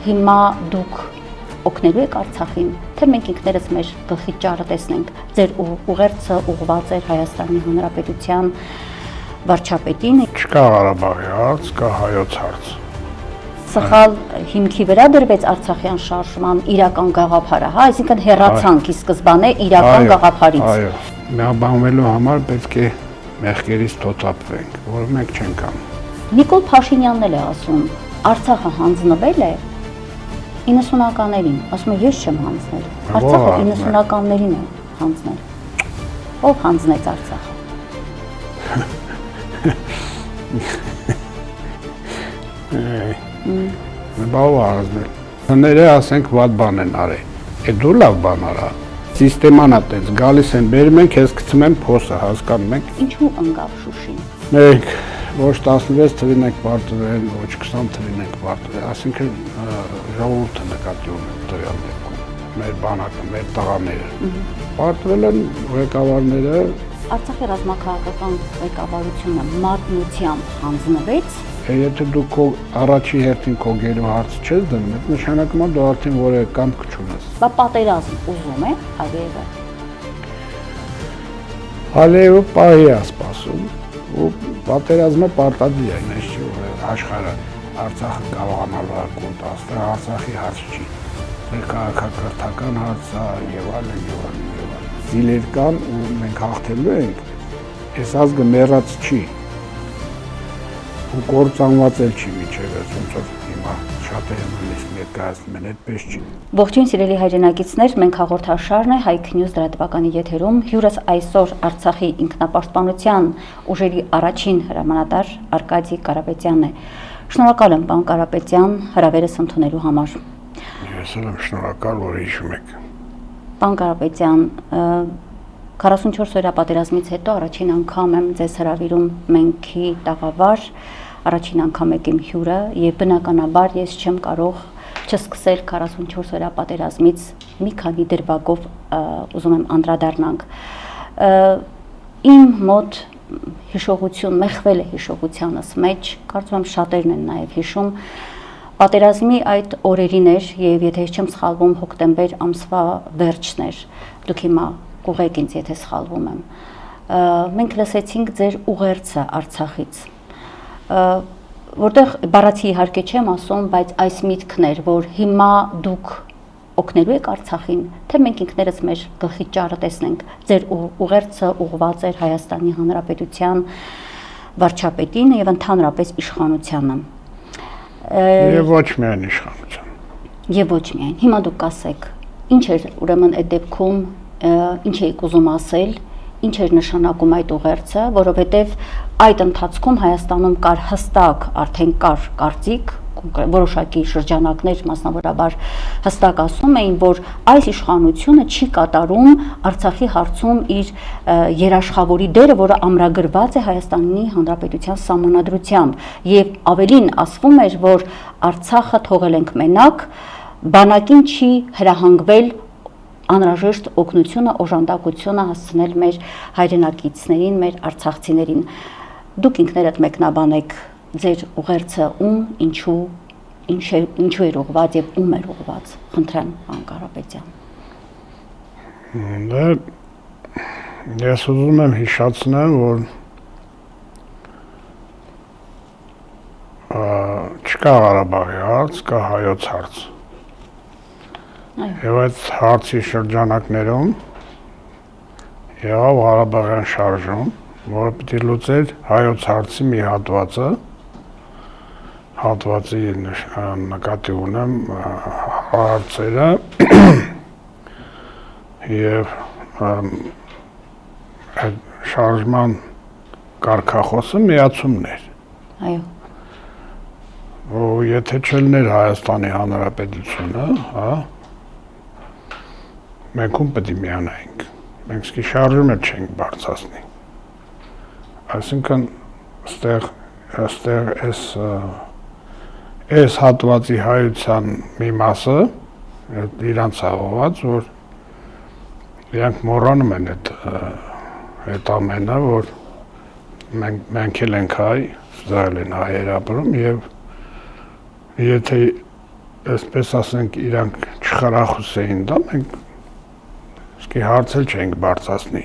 հիմա դուք օգնելու եք Արցախին, թե մենք ինքներս մեր գլխի ճարը տեսնենք, ձեր ուղերձը ուղղված էր Հայաստանի Հանրապետության վարչապետին։ Չկա Ղարաբաղի հարց, կա հայոց հարց։ Սխալ հիմքի վրա դրվեց Արցախյան շարժման իրական գաղափարը, հա, այսինքն հեռացանք ի սկզբանե իրական գաղափարից։ Այո, միաբանվելու համար պետք է մեղքերից թոթափվենք, որը մենք չենք անում։ Նիկոլ Փաշինյանն էլ է ասում, Արցախը հանձնվել է 90-ականներին, ասում է ես չեմ հանձնել, Արցախը 90-ականներին է հանձնել։ Ով հանձնեց Արցախը։ Բավ առազնել։ Հները ասենք վատ բան են արել։ Է դու լավ բան արա։ Սիստեման է տենց, գալիս են, բերում են, քեզ գցում են փոսը, հասկանում եք։ Ինչու ընկավ Շուշին։ Մենք ոչ 16 թվին ենք պարտվել, ոչ 20 թվին ենք պարտվել, այսինքն ժողովուրդը նկատի ունեն տվյալ դեպքում, մեր բանակը, մեր տղաները։ Պարտվել են ղեկավարները։ Արցախի ռազմաքաղաքական ղեկավարությունը մատնությամբ հանձնվեց։ Եթե դու քո առաջի հերթին քո գերու հարց չես դնում, այդ նշանակում է դու արդեն որևէ կամք չունես։ Բա պատերազմ ուզում է Ալիևը։ Ալիևը պահի է սպասում, ու պատերազմը պարտադիր է, այս չի որ աշխարհը Արցախը կարողանալու է կոնդաստել, Արցախի հարց չի։ Մեր քաղաքակրթական հարցը եւ այլն եւ այլն եւ այլն։ Զիլեր կան ու մենք հաղթելու ենք, այս ազգը մեռած չի։ Ու կործանված էլ չի միջև ոնց որ հիմա շատերը նույնիսկ ներկայացնում են, այդպես չի։ Ողջույն սիրելի հայրենակիցներ, մենք հաղորդաշարն է Հայք Նյուզ դրատվականի եթերում։ Հյուրս այսօր Արցախի ինքնապաշտպանության ուժերի առաջին հրամանատար Արկադի Կարապետյանն է։ Շնորհակալ եմ, պարոն Կարապետյան, հրավերս ընդունելու համար։ Ես էլ եմ շնորհակալ, որ հիշում եք։ Պարոն Կարապետյան, 44 օրյա պատերազմից հետո առաջին անգամ եմ ձեզ հրավիրում մենքի տաղավար, առաջին անգամ եք իմ հյուրը եւ բնականաբար ես չեմ կարող չսկսել 44 օրյա պատերազմից մի քանի դրվագով ուզում եմ անդրադառնանք։ Իմ մոտ հիշողություն մեխվել է հիշողությանս մեջ, կարծում եմ շատերն են նաեւ հիշում պատերազմի այդ օրերին էր եւ եթե ես չեմ սխալվում հոկտեմբեր ամսվա վերջն էր։ Դուք հիմա կուղեք ինձ, եթե սխալվում եմ։ Մենք լսեցինք ձեր ուղերձը Արցախից, որտեղ բառացի իհարկե չեմ ասում, բայց այս միտքն էր, որ հիմա դուք օգնելու եք Արցախին, թե մենք ինքներս մեր գլխի ճարը տեսնենք, ձեր ուղերձը ուղղված էր Հայաստանի Հանրապետության վարչապետին եւ ընդհանրապես իշխանությանը։ Եվ ոչ միայն իշխանության։ Եվ ոչ միայն։ Հիմա դուք ասեք, ինչ էր ուրեմն այդ դեպքում ինչ եք ուզում ասել, ինչ էր նշանակում այդ ուղերձը, որովհետև այդ ընթացքում Հայաստանում կար հստակ, արդեն կար կարծիք, որոշակի շրջանակներ մասնավորաբար հստակ ասում էին, որ այս իշխանությունը չի կատարում Արցախի հարցում իր երաշխավորի դերը, որը ամրագրված է Հայաստանի Հանրապետության սահմանադրությամբ, եւ ավելին ասվում էր, որ Արցախը թողել ենք մենակ, բանակին չի հրահանգվել անհրաժեշտ օգնությունը, օժանդակությունը հասցնել մեր հայրենակիցներին, մեր արցախցիներին։ Դուք ինքներդ մեկնաբանեք ձեր ուղերձը ում, ինչու էր ուղղված եւ ում էր ուղղված։ Խնդրեմ, պարոն Կարապետյան։ Ես ուզում եմ հիշեցնել, որ չկա Ղարաբաղի հարց, կա հայոց հարց։ Եվ այդ հարցի շրջանակներում եղավ Ղարաբաղյան շարժում, որը պիտի լուծեր հայոց հարցի մի հատվածի նկատի ունեմ հարցերը եւ այդ շարժման կարգախոսը միացումն էր։ Այո։ Ու եթե չլներ Հայաստանի Հանրապետությունը, հա, մենք ում պետք է միանայինք, մենք սկի շարժում էլ չենք բարձրացնի։ Այսինքն այստեղ այս հատվածի հայության մի մասը իրանց հավաված, որ իրանք մոռանում են այդ ամենը, որ մենք էլ ենք հայ, զայել են հայեր ապրում, եւ եթե այսպես ասենք իրանք չխրախուսեին դա, մենք իսկի հարցել չենք բարձրացնի։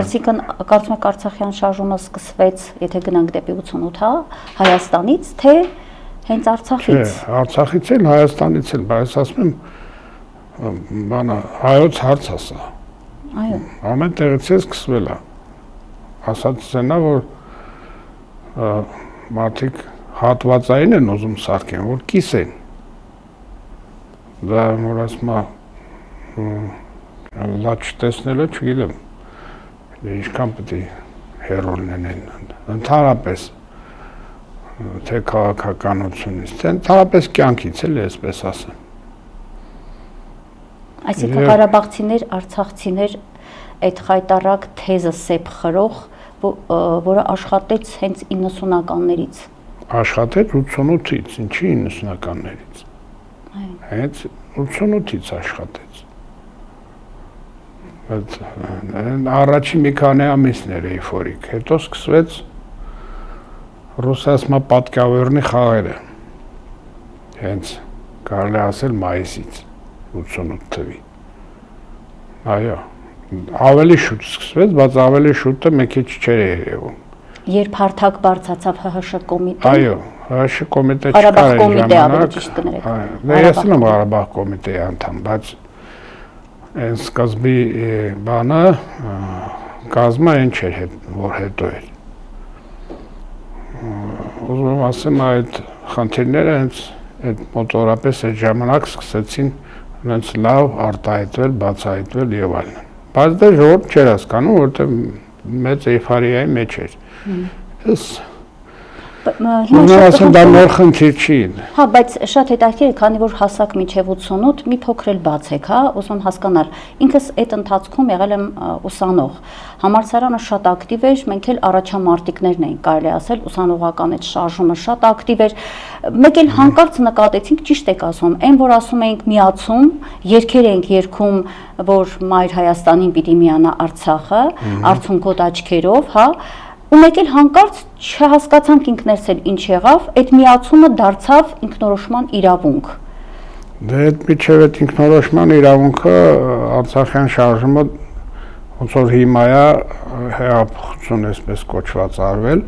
Այսինքն կարծում եք Արցախյան շարժումը սկսվեց, եթե գնանք դեպի 88, հա, Հայաստանից, թե հենց Արցախից։ Չէ, Արցախից էլ, Հայաստանից էլ, բայց ասում եմ, բանը հայոց հարց ասա։ Այո։ Ամեն տեղից է սկսվել է։ Ասած ցենա, որ մարդիկ հատվածային են ուզում սարքեն, որ կիսեն։ Դա որ ասում է լաչ տեսնելը չգիտեմ։ Ինչքան պետք է հեռու լինեն ընդհանրապես թե քաղաքականությունից, թե ընդհանրապես կյանքից էլ այսպես ասեմ։ Այսինքն Ղարաբաղցիներ, Արցախցիներ այդ խայտարակ թեզը սեփ խրող, որը աշխատեց հենց 90-ականներից։ Աշխատեց 88-ից, ինչի 90-ականներից։ Այո։ Հենց 88-ից աշխատեց։ Բայց առաջին մի քանի ամիսներ էйֆորիկ, հետո սկսվեց ռուսասմա պատկավերնի խաղերը։ Հենց կարելի ասել մայիսից 88 թվի։ Այո, ավելի շուտ սկսվեց, բայց ավելի շուտը մի քիչ չէր երևում։ Երբ հարթակ բարձացավ ՀՀՇ կոմիտեն։ Այո, ՀՀՇ կոմիտե Ղարաբաղ չկար այն կոմիտե ավելի ժամանակ։ ճիշտ կներեք։ Այո, ես եմ Ղարաբաղ կոմիտեի անդամ, բայց այն սկզբի բանը կազմը այն չէր, որ հետո էր։ Ուզում եմ ասեմ, այդ խնդիրները հենց այդ մոտորապես այդ ժամանակ սկսեցին հենց լավ արտահայտվել, բացահայտվել եւ այլն։ Բայց դա ժողովուրդ չէր հասկանում, որովհետեւ մեծ էйֆորիայի մեջ էր։ Ես Հիմա դա նոր խնդիր չի։ Հա, բայց շատ հետաքրքիր է, քանի որ հասակ միջև 88 մի փոքր էլ բացեք, հա, ուզում եմ հասկանալ։ Ինքս այդ ընթացքում եղել եմ ուսանող։ Համալսարանը շատ ակտիվ էր, մենք էլ առաջամարտիկներն էինք, կարելի ասել, ուսանողական այդ շարժումը շատ ակտիվ էր։ Մեկ էլ հանկարծ նկատեցինք, ճիշտ եք ասում, այն որ ասում էինք միացում, երգեր էինք երգում, որ Մայր Հայաստանին պիտի միանա Արցախը, արցունքոտ աչքերով, հա։ Ու մեկ էլ հանկարծ չհասկացանք ինքներս էլ ինչ եղավ, այդ միացումը դարձավ ինքնորոշման իրավունք։ Դե այդ միջև այդ ինքնորոշման իրավունքը Արցախյան շարժումը ոնց որ հիմա է հեղափոխություն այսպես կոչված արվել,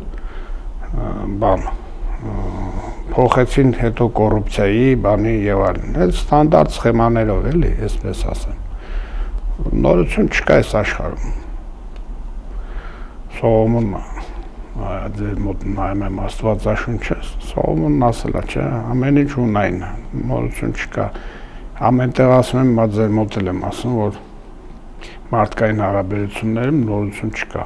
բան փոխեցին հետո կոռուպցիայի, բանի եւ այլն։ Այդ ստանդարտ սխեմաներով էլի, այսպես ասեմ։ Նորություն չկա այս աշխարհում։ Սողոմոնը ձեր մոտ նայում եմ Աստվածաշունչը, Սողոմոնն ասել է, չէ, ամեն ինչ ունայն, նորություն չկա։ Ամենտեղ ասում եմ, բայց ձեր մոտ էլ եմ ասում, որ մարդկային հարաբերություններում նորություն չկա։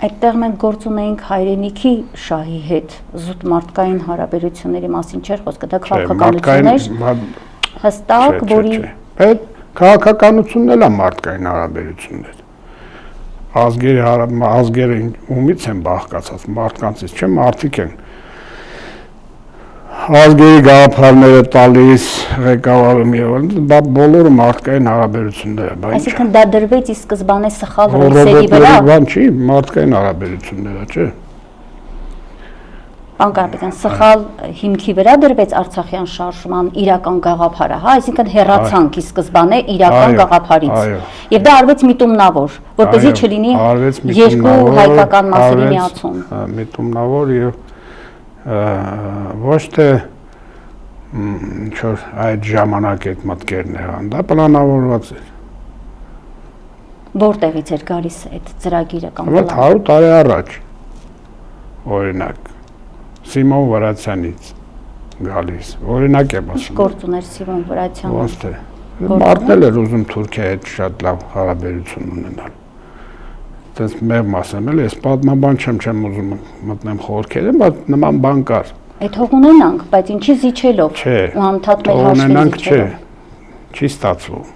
Այդտեղ մենք գործ ունեինք հայրենիքի շահի հետ, զուտ մարդկային հարաբերությունների մասին չէր խոսքը, դա քաղաքականություն էր հստակ, որի այդ քաղաքականությունն էլ է մարդկային հարաբերություններ։ Ազգերը ումից են բաղկացած, մարդկանցից չէ, մարդիկ են ազգերի գաղափարները տալիս, ղեկավարում եւ այլն, դա բոլորը մարդկային հարաբերություններ է, բայց այսինքն դա դրվեց ի սկզբանե սխալ ռիսերի վրա։ Բան չի, մարդկային հարաբերություններ է, չէ։ Պարոն Կարապետյան, սխալ հիմքի վրա դրվեց Արցախյան շարժման իրական գաղափարը, հա, այսինքն հեռացանք ի սկզբանե իրական գաղափարից։ Եւ դա արվեց միտումնավոր, որպեսզի չլինի երկու հայկական մասերի միացում։ Միտումնավոր եւ ոչ թե ինչ որ այդ ժամանակ այդ մտքերն եղան, դա պլանավորված էր։ Որտեղից էր գալիս այդ ծրագիրը կամ պլանը։ 100 տարի առաջ օրինակ Սիմոն Վրացյանից գալիս, օրինակ եմ ասում։ Ինչ գործ ուներ Սիմոն Վրացյանը։ Ոնց թե։ Մարդն էր ուզում Թուրքիայի հետ շատ լավ հարաբերություն ունենալ։ Դες մեղմ ասեմ էլ, ես պատմաբան չեմ ուզում մտնեմ խորքերը, բայց նման բան կար։ Այդ հող ունենանք, բայց ինչի զիջելով ու անդադ մեր հաշվին զիջելով։ Չի ստացվում։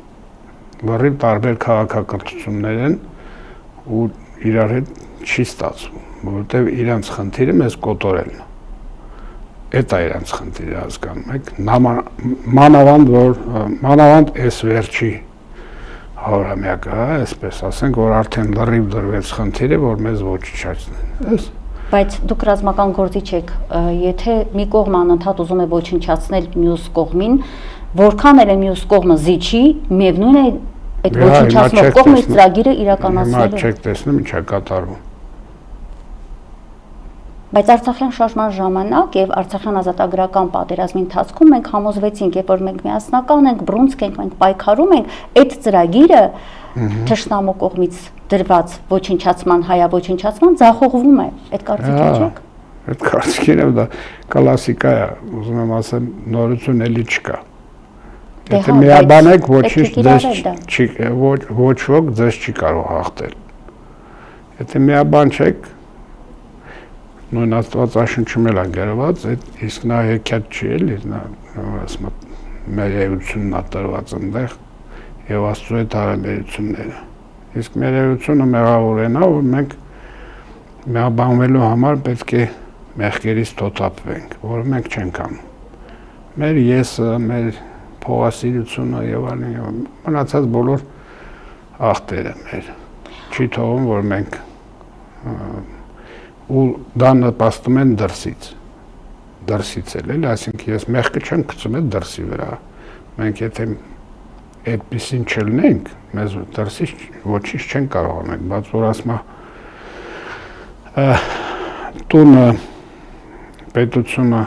Լրիվ տարբեր քաղաքակրթություններ են ու իրար հետ չի ստացվում, որովհետև իրանց խնդիրը մեզ կոտորելն է։ Էդ է իրանց խնդիրը, հասկանում եք, մանավանդ այս վերջի հարյուրամյակը, այսպես ասենք, որ արդեն լրիվ դրվեց խնդիրը, որ մեզ ոչնչացնեն։ Բայց դուք ռազմական գործիչ եք, եթե մի կողմը անընդհատ ուզում է ոչնչացնել մյուս կողմին, որքան էլ է մյուս կողմը զիջի, միևնույն է այդ ոչնչացնող կողմը իր ծրագիրը իրականացնելու։ Հիմա չեք տեսնում ինչ է կատարվում։ Բայց Արցախյան շարժման ժամանակ եւ Արցախյան ազատագրական պատերազմի ընթացքում մենք համոզվեցինք, երբ որ մենք միասնական ենք, բռունցք ենք, մենք պայքարում ենք, այդ ծրագիրը թշնամու կողմից դրված ոչնչացման, հայավոչնչացման ձախողվում է։ Այդ կարծիքի չեք։ Այդ կարծիքին դա կլասիկա է, ուզում եմ ասեմ, նորություն էլի չկա։ Եթե միաբանեք, ոչ ոք ձեզ չի կարող հաղթել։ Եթե միաբան չեք, նույն Աստվածաշնչում էլ է գրված, իսկ նա հեքիաթ չի էլի, նա ասում է մեր էությունն է տրված այնտեղ եւ Աստծո հետ հարաբերությունները։ Իսկ մեր էությունը մեղավորն է, որ մենք միաբանվելու համար պետք է մեղքերից թոթափվենք, որը մենք չենք անում։ Մեր եսը, մեր փողասիրությունը եւ այլն, մնացած բոլոր ախտերը մեր չի թողում, որ մենք ու դա նպաստում են դրսից էլ, այսինքն ես մեղքը չեմ գցում այդ դրսի վրա։ Մենք եթե այդպեսին չլինենք, մեզ դրսից ոչինչ չեն կարող անել, բայց որ ասում տունը պետությունը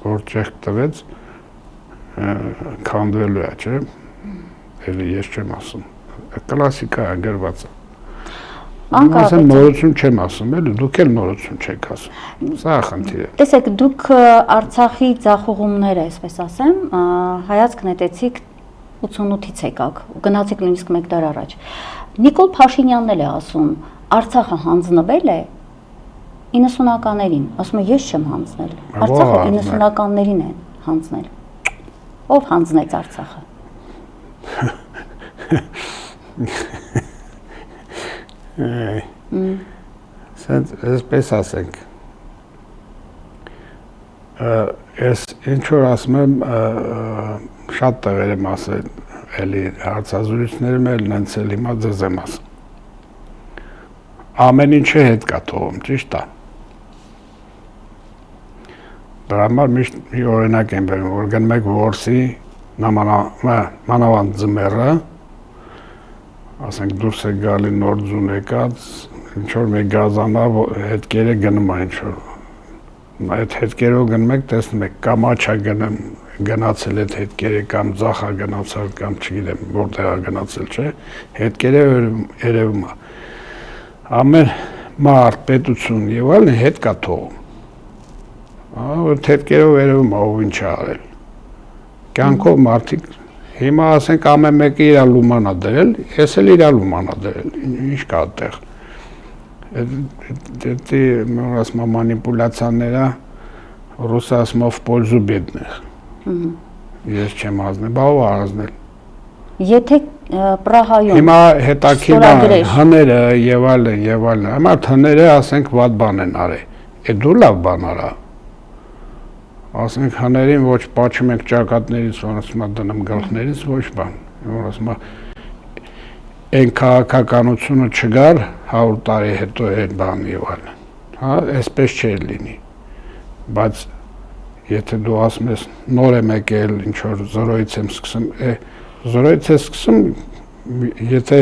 որ չեք տվեց, քանդվելու է, չէ՞։ Էլի ես չեմ ասում։ Կլասիկա է գրված։ Ասեմ նորություն չեմ ասում, էլի դուք էլ նորություն չեք ասում։ Սա է խնդիրը։ Տեսեք, դուք Արցախի ձախողումները, այսպես ասեմ, հայացք նետեցիք 88-ից եկաք, գնացիք նույնիսկ 1 դար առաջ։ Նիկոլ Փաշինյանն էլ է ասում, Արցախը հանձնվել է 90-ականներին, ասում է ես չեմ հանձնել։ Արցախը 90-ականներին են հանձնել։ Ով հանձնեց Արցախը։ Այսպես ասենք, ես ինչ որ ասում եմ, շատ տեղեր եմ ասել, էլի հարցազրույցներում էլ նենց էլ հիմա ձեզ եմ ասում։ Ամեն ինչը հետ կա թողում, ճիշտ է։ Դրա համար միշտ մի օրինակ եմ բերում, որ գնում եք Որսի մանավանդ ձմեռը, ասենք դուրս է գալի նոր ձուն եկած, ինչ-որ մեկ գազանավ հետքերը գնում է ինչ-որ, այդ հետքերով գնում եք, տեսնում եք, կամ աչ է գնացել այդ հետքերը, կամ ձախ է գնացել, կամ չգիտեմ, որտեղ է գնացել, չէ, հետքերը երևում է, ամեն մարդ, պետություն և այլն հետ կա թողում, հետքերով երևում է, ով ինչ է արել, կյանքով մարդիկ, հիմա ասենք ամեն մեկը իր լումանա դրել, ես էլ իր լումանա դրել, ինչ կա այդտեղ։ Դե ասում մանիպուլյացիաները ռուսը ասում в пользу бедных։ Ես չեմ ազնել, բա ով ազնել։ Եթե Պրահայում հիմա հետաքրքիր հները եւ այլն, հիմա հները ասենք վատ բան են արել։ Է դու լավ բան արա։ Ասենք հներին ոչ պաչում եք ճակատներից, որ ասում է դնում գլխներից, ոչ բան, որ ասում է այն քաղաքականությունը չգար 100 տարի հետո այդ բան եւ այլն, հա, այսպես չէ լինի, բայց եթե դու ասում ես նոր եմ եկել, ինչ որ զորոյից եմ սկսում, զորոյից է սկսում, եթե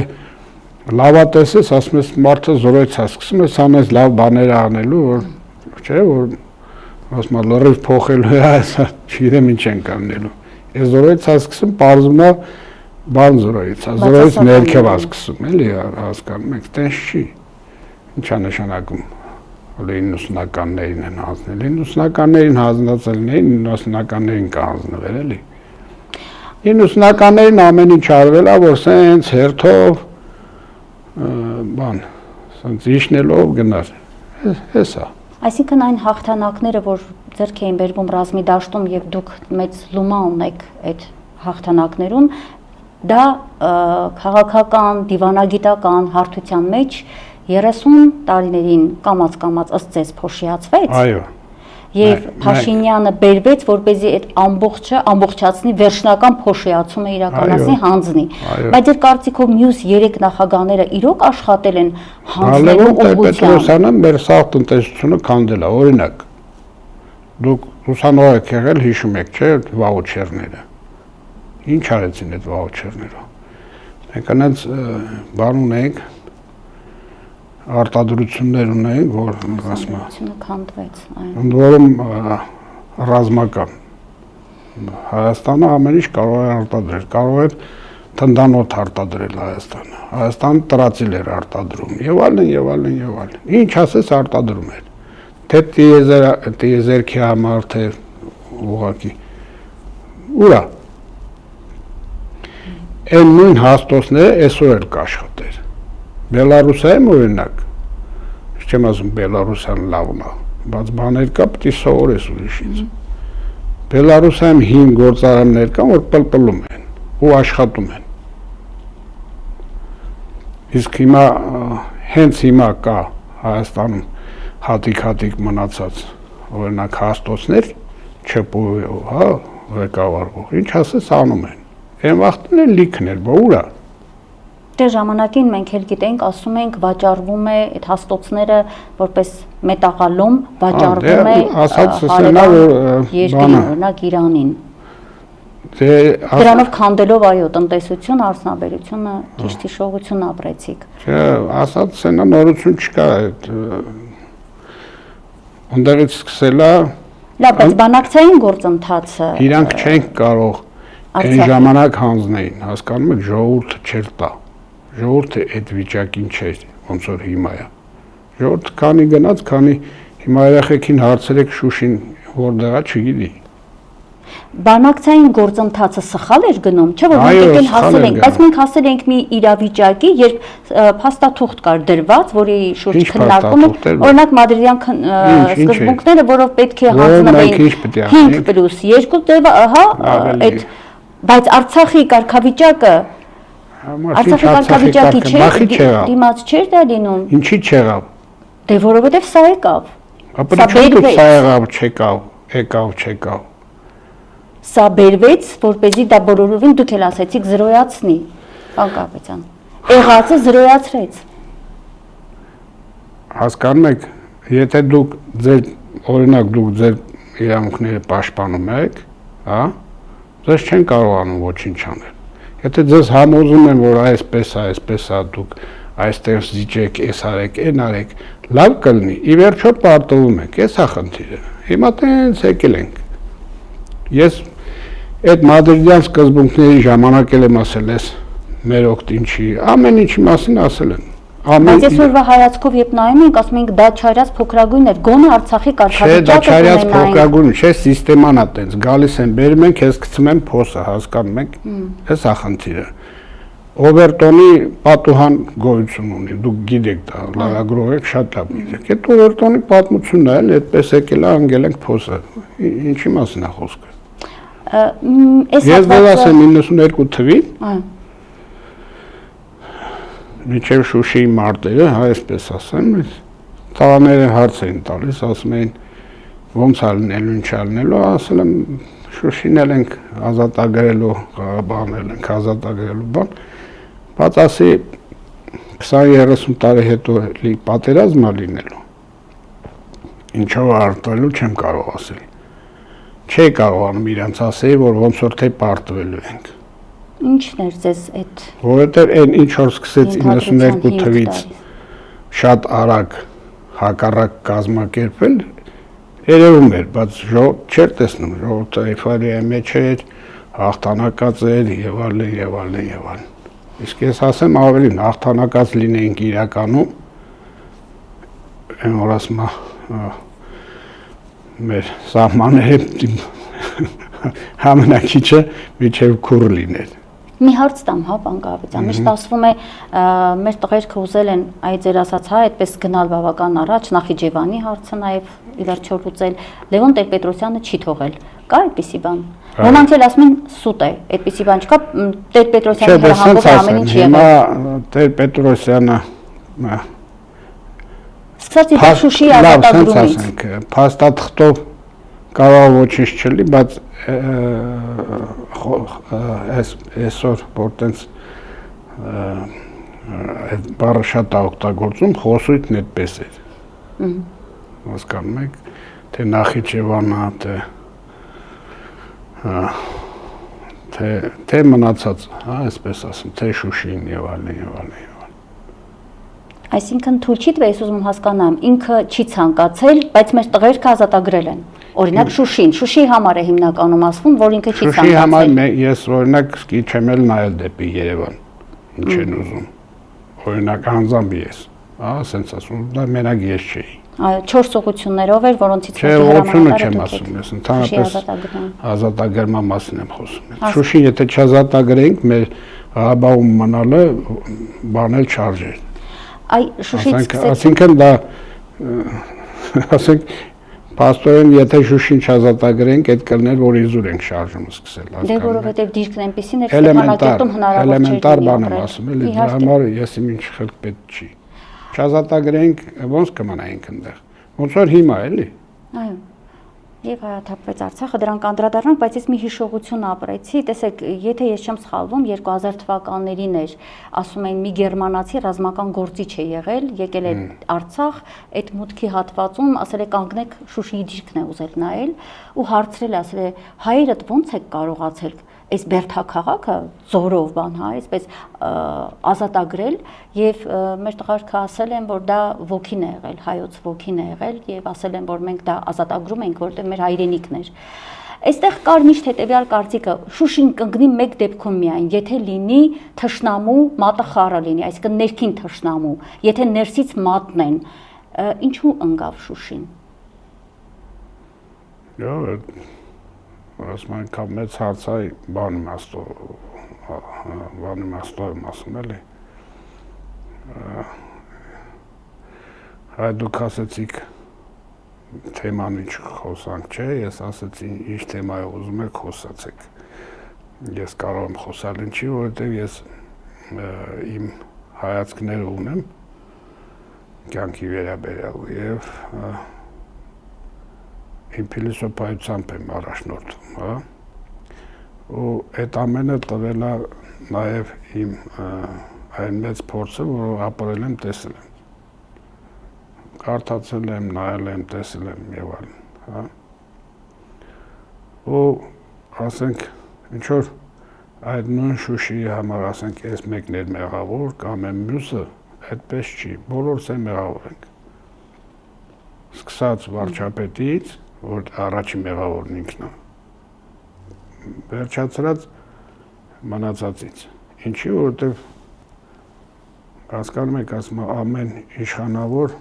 լավատես ես, ասում ես մարդը զորոյից է սկսում, ես անես լավ բաներ անելու, որ չէ, որ ասում եմ լրիվ փոխելու է, չգիտեմ ինչ ենք անելու։ Ես զորոյից հասկսում, պարզում է բան զորոյից, զորոյից ներքև հասկսում, էլի հասկանում եք, տենց չի, ինչ է նշանակում, 90-ականներին են հանձնել, 90-ականներին հանձնացել էին, 90-ականներին կհանձնվել, էլի։ 90-ականներին ամեն ինչ արվել է, որ սենց հերթով, բան, սենց իշնելով գնար, հես է։ Այսինքն այն հաղթանակները, որ ձեռք էին բերվում ռազմի դաշտում եւ դուք մեծ լումա ունեք այդ հաղթանակներում, դա քաղաքական, դիվանագիտական հարթության մեջ 30 տարիներին կամած ըստ ձեզ փոշիացվեց։ Այո։ եւ Փաշինյանը բերվեց, որպեսզի այդ ամբողջը ամբողջացնի, վերջնական փոշիացումը իրականացնի, հանձնի։ Բայց ձեր կարծիքով մյուս 3 նախագահները իրոք աշխատել են հանձնելու ուղղությամբ։ Պետրոսյանը մեր սաղ տնտեսությունը քանդել է, օրինակ։ Դուք ուսանող եք եղել, հիշում եք, չէ՞, վաուչերները։ Ինչ արեցին այդ վաուչերներով։ Մենք այնց բան ունենք, արտադրություններ ունենք, որ ասում եմ, քանդվեց, այո։ Ընդ որում ռազմական։ Հայաստանը ամեն ինչ կարող է արտադրել, կարող է թնդանոթ արտադրել Հայաստանը։ Հայաստանը տրածիլ էր արտադրում, եւ այլն, եւ այլն, եւ այլն։ Ինչ ասես արտադրում էր։ Թե տիեզերքի համար, թե ուղղակի ուրա։ Այն նույն հաստոցները այսօր էլ կաշխատեր։ Բելարուսիայում օրինակ, չեմ ասում Բելարուսիան լավն է, բայց բաներ կա, պետք է սովորես ուրիշից։ Բելարուսիայում 5 գործարաններ կան, որ պլպլում են ու աշխատում են։ Իսկ հիմա հենց հիմա կա Հայաստանում հատիկ մնացած օրինակ հաստոցներ ՉՊՈ-ով, հա, ղեկավարվող, ինչ ասես անում են։ Այն վաղտն էլ լիքն էր, բա ուրա։ Դե ժամանակին մենք էլ գիտենք, ասում ենք, վաճառվում է այդ հաստոցները որպես մետաղալում, վաճառվում է երկրին, օրինակ Իրանին։ Դրանով քանդելով այո, տնտեսություն, արդյունաբերությունը, ճիշտ հիշողություն ապրեցիք։ Չէ, ասած սենա նորություն չկա այդ Ունդերից սկսել է։ Լավ, բայց բանակցային գործընթացը իրանք չեն կարող այն ժամանակ հանձնեին, հասկանում եք, ժողովուրդը չէր տա։ Ժողովուրդը այդ վիճակին չէր, ոնց որ հիմա է։ Ժողովուրդը քանի գնաց, քանի հիմա երեխեքին հարցրեք Շուշին որտեղ է, չգիտի։ Բանակցային գործընթացը սխալ էր գնում, չէ՞ որ մենք էլ հասել ենք, բայց մենք հասել ենք մի իրավիճակի, երբ փաստաթուղթ կար դրված, որի շուրջ քննարկում են, օրինակ մադրիդյան սկզբունքները, որով պետք է հանձնվեին 5+2, հա, այդ բայց Արցախի կարգավիճակը դիմաց չէր դա լինում։ Ինչի չեղավ։ Դե որովհետև սա եկավ։ Ապա դու սա եղավ, չեկավ։ Սա բերվեց, որպեսզի դա բոլորովին դուք էլ ասեցիք զրոյացնի, պարոն Կարապետյան։ Եղածը զրոյացրեց։ Հասկանում եք, եթե դուք օրինակ դուք ձեր իրավունքները պաշտպանում եք, հա, ձեզ չեն կարողանում ոչինչ անել։ Եթե ձեզ համոզում են, որ այսպես է, դուք այստեղ զիջեք, էս արեք, այն արեք, լավ կլինի, ի վերջո պարտվում եք, էս է խնդիրը։ Հիմա տենց եկել ենք։ Ես այդ մադրիդյան սկզբունքների ժամանակ էլ եմ ասել ես մեր օգտինչի, ամեն ինչի մասին ասել են։ Բայց այսօրվա հայացքով երբ նայում ենք, ասում ենք դա չարյաց փոքրագույն էր, գոնե Արցախի կարգավիճակը չէ, դա չարյաց փոքրագույն չէ, սիստեման է տենց, գալիս են, բերում են, քեզ գցում են փոսը, հասկանում եք, էս է խնդիրը։ Օվերտոնի պատուհան գոյություն ունի, դուք գիտեք դա, լրագրող եք, շատ լավ գիտեք։ Այդ օվերտոնի պատմությունն է, այդպես եկել է, անգել ենք փոսը։ Ինչի մասին է խոսքը։ Ես դեռ ասեմ 92 թվին, մինչև Շուշիի մարտերը, այսպես ասեմ, տղաները հարց էին տալիս, ասում էին ոնց է լինելու, ինչ է լինելու, ասել եմ Շուշին էլ ենք ազատագրելու, Ղարաբաղն էլ ենք ազատագրելու բան, բայց ասի 20-30 տարի հետո պատերազմ է լինելու, ինչով արտվելու չեմ կարող ասել, չի կարողանում իրանց ասեի, որ ոնց որ թե պարտվելու ենք։ Ինչն էր ձեզ այդ։ Որովհետև այն ինչ որ սկսեց 92 թվից շատ արագ հակառակ կազմակերպել, երևում էր, բայց չէր տեսնում, ժողովուրդը էյֆորիայի մեջ էր, հաղթանակած էր եւ այլն։ Իսկ ես ասեմ ավելին, հաղթանակած լինեինք իրականում, այն որ ասում մեր սահմանները համանակիչը միջև քուր լիներ։ Մի հարց տամ, հա, պարոն Կարապետյան, միշտ ասվում է մեր տղերքը ուզել են այ ձեր ասած, հա, այդպես գնալ բավական առաջ, Նախիջևանի հարցը նաև ի վերջո լուծել, Լևոն Տեր-Պետրոսյանը չի թողել։ Կա այդպիսի բան։ Ոմանք էլ ասում են սուտ է, այդպիսի բան չկա, Տեր-Պետրոսյանի հրահանգով ամեն ինչ եղել։ Հիմա Տեր-Պետրոսյանը սկսած իր Շուշիի ազատագրումից։ Փաստաթղթով կարող ոչինչ չլի, բայց այսօր որտենց այդ բառը շատ է օգտագործում, խոսույթն այդպես էր։ Հասկանում եք, թե Նախիջևանը, թե մնացած, այսպես ասեմ, թե Շուշին եւ այլն եւ այլն։ Այսինքն թույլ չի տվել, ես ուզում հասկանամ, ինքը չի ցանկացել, բայց մեր տղերքը ազատագրել են։ Օրինակ Շուշի համար է հիմնականում ասվում, որ ինքը չի ցանկացել։ Շուշի համար ես օրինակ չեմ էլ նայել դեպի Երևան, ինչ են ուզում։ Օրինակ անձամբ ես, ասենց ասում, դա մենակ ես չէի։ Այո, 4 ուղղություններով էր, որոնցից մեկը հրամանատարը չեմ ասում, ես ընդհանրապես ազատագրման մասին եմ խոսում։ Շուշին եթե չազատագրենք, մեր Ղարաբաղում մնալը բանել չարժեր։ Այ Շուշից ասինքն դա ասենք Պաստորեն, եթե Շուշին չազատագրենք, այդ կլներ, որ իզուր ենք շարժումը սկսել, հասկանում եք։ Դե որովհետև դիրքն այնպեսին էր, Ստեփանակերտում հնարավոր չէր էլեմենտար բան եմ ասում, էլի դրա համար ես ինչ խելք պետք չի։ Չազատագրենք, ոնց կմնայինք այնտեղ։ Ոնց որ հիմա, էլի։ Այո։ Եվ հայաթափվեց Արցախը, դրանք անդրադառնանք, բայց ես մի հիշողություն ապրեցի, տեսեք, եթե ես չեմ սխալվում, 2000 թվականներին էր, ասում են մի գերմանացի ռազմական գործիչ է եղել, եկել է Արցախ, այդ մուտքի հատվածում, ասել է կանգնեք, Շուշիի դիրքն է ուզել նայել ու հարցրել, ասել է հայերդ ոնց եք կարողացել այս Բերդաքաղաքը զորով բան, հա, այսպես ազատագրել եւ մեր տղարքը ասել են, որ դա ոգին է եղել, հայոց ոգին է եղել եւ ասել են, որ մենք դա ազատագրում ենք, որտեղ մեր հայրենիքն էր։ Այստեղ կար միշտ հետեւյալ կարծիքը, Շուշին կընկնի մեկ դեպքում միայն, եթե լինի թշնամու մատը խառը լինի, այսինքն ներքին թշնամու, եթե ներսից մատնեն, ինչու ընկավ Շուշին։ Ասում են կա մեծ հարցայ բան իմաստով ասում էլի։ Հայ դուք ասեցիք թեման ինչ խոսանք չէ, ես ասեցի ինչ թեմայով ուզում եք խոսացեք։ Ես կարող եմ խոսալ ինչի, որովհետև ես իմ հայացքները ունեմ կյանքի վերաբերյալ եւ իմ փիլիսոփայությամբ եմ առաջնորդվում, հա։ Ու այդ ամենը տվել է նաև իմ այն մեծ փորձը, որ ապրել եմ, տեսել եմ։ Կարդացել եմ, նայել եմ, տեսել եմ եւ այլն, հա։ Ու ասենք ինչ որ այդ նույն Շուշիի համար ասենք այս մեկն էր մեղավոր կամ այն մյուսը, այդպես չի, բոլորս էլ մեղավոր ենք։ Սկսած վարչապետից, որ առաջին մեղավորն ինքն է, վերջացրած մնացածից։ Ինչի, որովհետև հասկանում եք, ասում ամեն իշխանավոր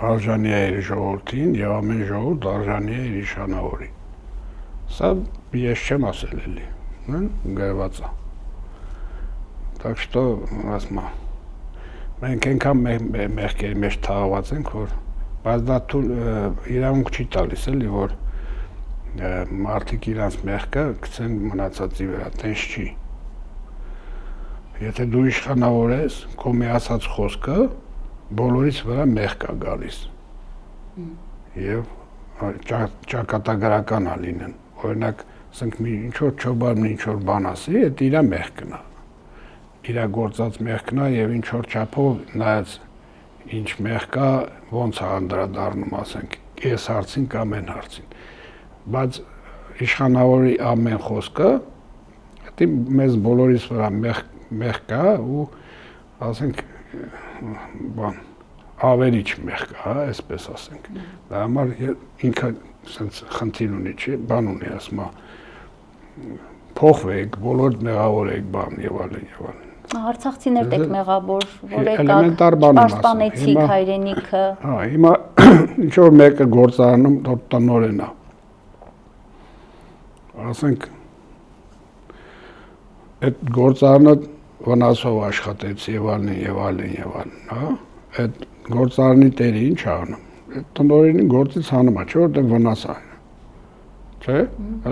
արժանի է իր ժողովրդին եւ ամեն ժողովուրդ արժանի է իր իշխանավորին։ Սա ես չեմ ասել էլի, գրված է։ Так что, ասում մենք այնքան մեղքերի մեջ թաղված ենք, որ բայց դա իրավունք չի տալիս էլի, որ մարդիկ իրանց մեղքը գցեն մնացածի վրա, տենց չի։ Եթե դու իշխանավոր ես, քո միացած խոսքը բոլորից վրա մեղք է գալիս։ Եվ ճակատագրական է լինեն։ Օրինակ, ասենք ինչ որ չոբարն ինչ որ բան ասի, այդ իր մեղքն է։ Իր գործած մեղքն է եւ ինչ որ չափով նայած ինչ մեղ կա, ոնց է անդրադառնում, ասենք, այս հարցին կամ այն հարցին։ Բայց իշխանավորի ամեն խոսքը, դա մեզ բոլորիս վրա մեղ կա ու ասենք բան ավերիչ մեղ կա, հա, այսպես ասենք։ Դա համար ինքը sense խնդիր ունի, չի, բան ունի, ասում է փոխվեք, բոլոր մեղավոր եք, բան եւ այլն եւ այլն։ Արցախցիներ դեք մեղավոր, որ եկաք պաշտպանեցիք հայրենիքը։ Հա, հիմա ինչ որ մեկը գործարանում տնօրեն է։ Ասենք այդ գործարանը վնասով աշխատեց եւ այլն եւ այլն եւ այլն, հա։ Այդ գործարանի տերը ինչ է անում։ Այդ տնօրենի գործից հանում է, չէ՞ որտեղ վնաս է։ Չէ՞։